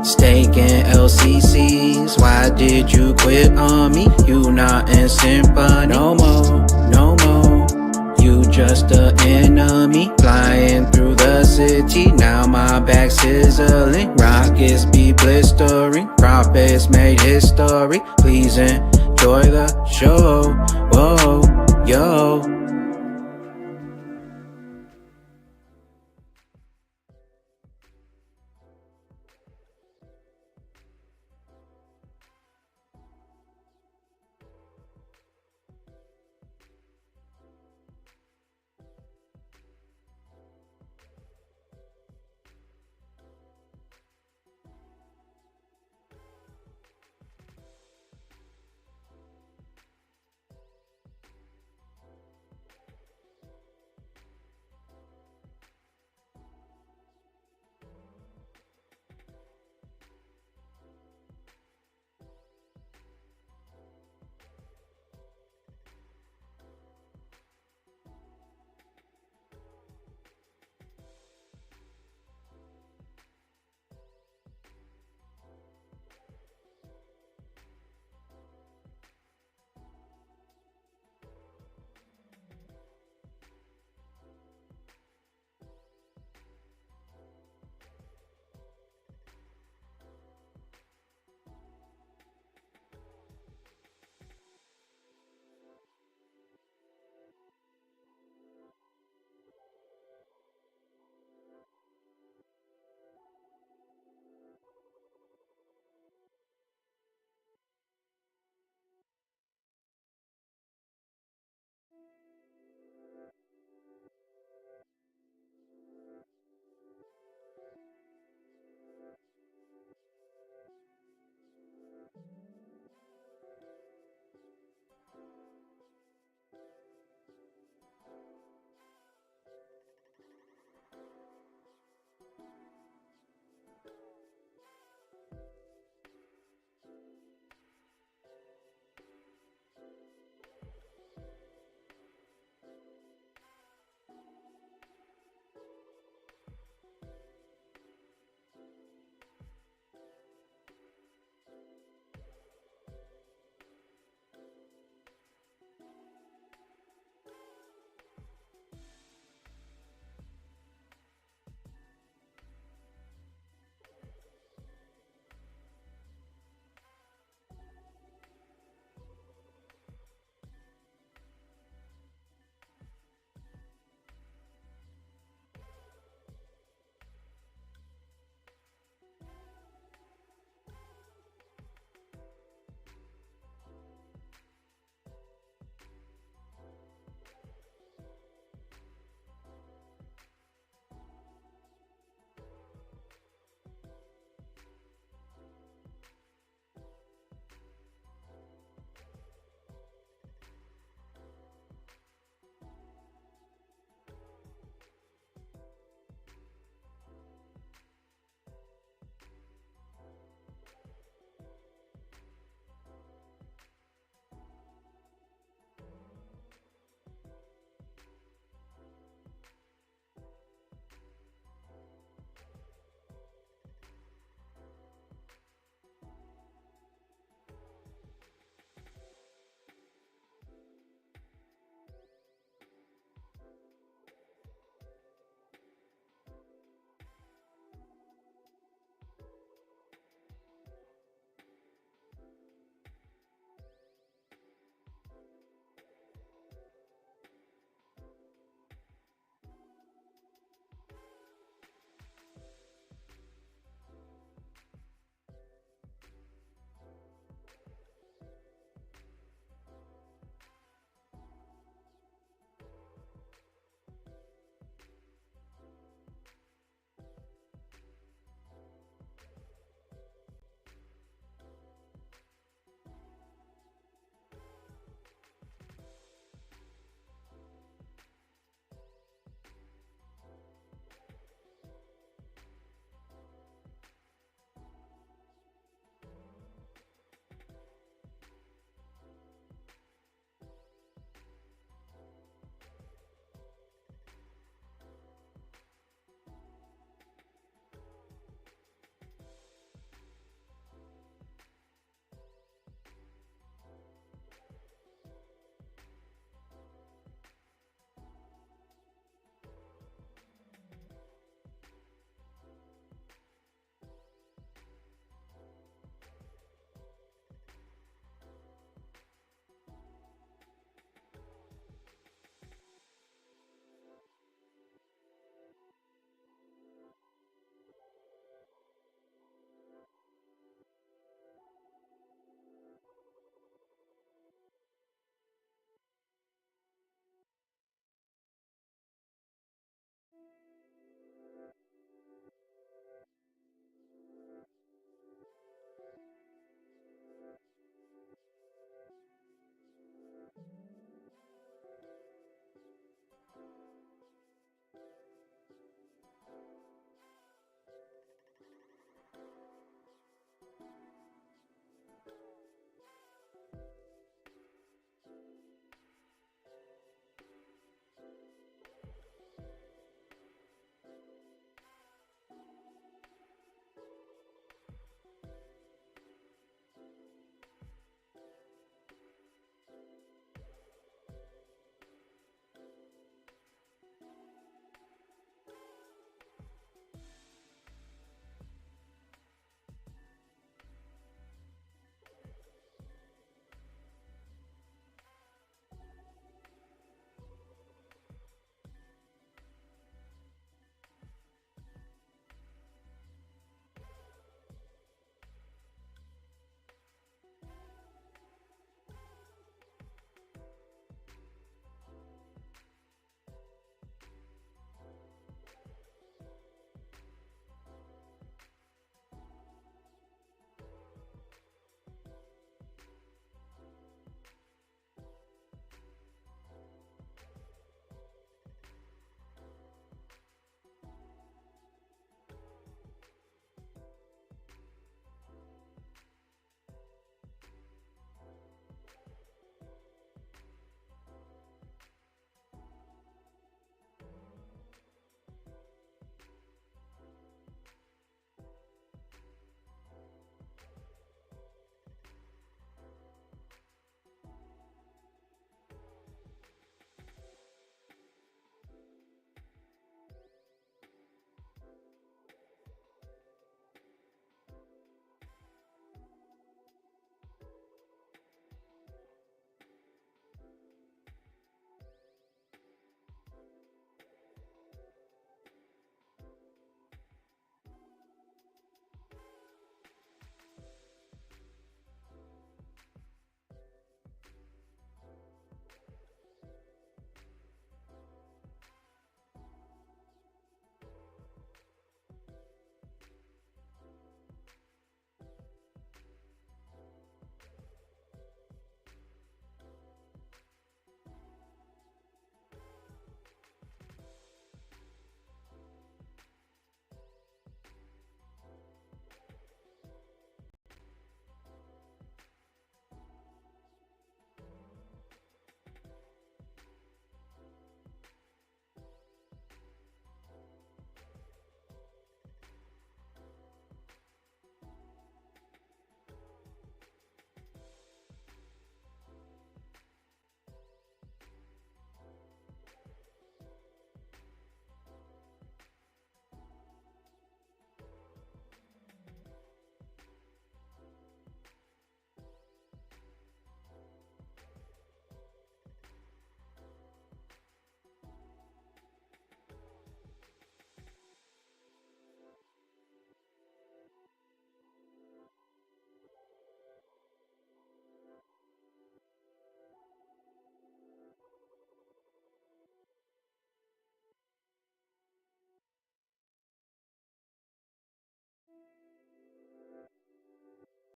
Staking LCCs, why did you quit on me? You not in symphony no more. You just an enemy, flying through the city. Now my back sizzling, rockets be blistering, profits made history. Please enjoy the show. Whoa, yo.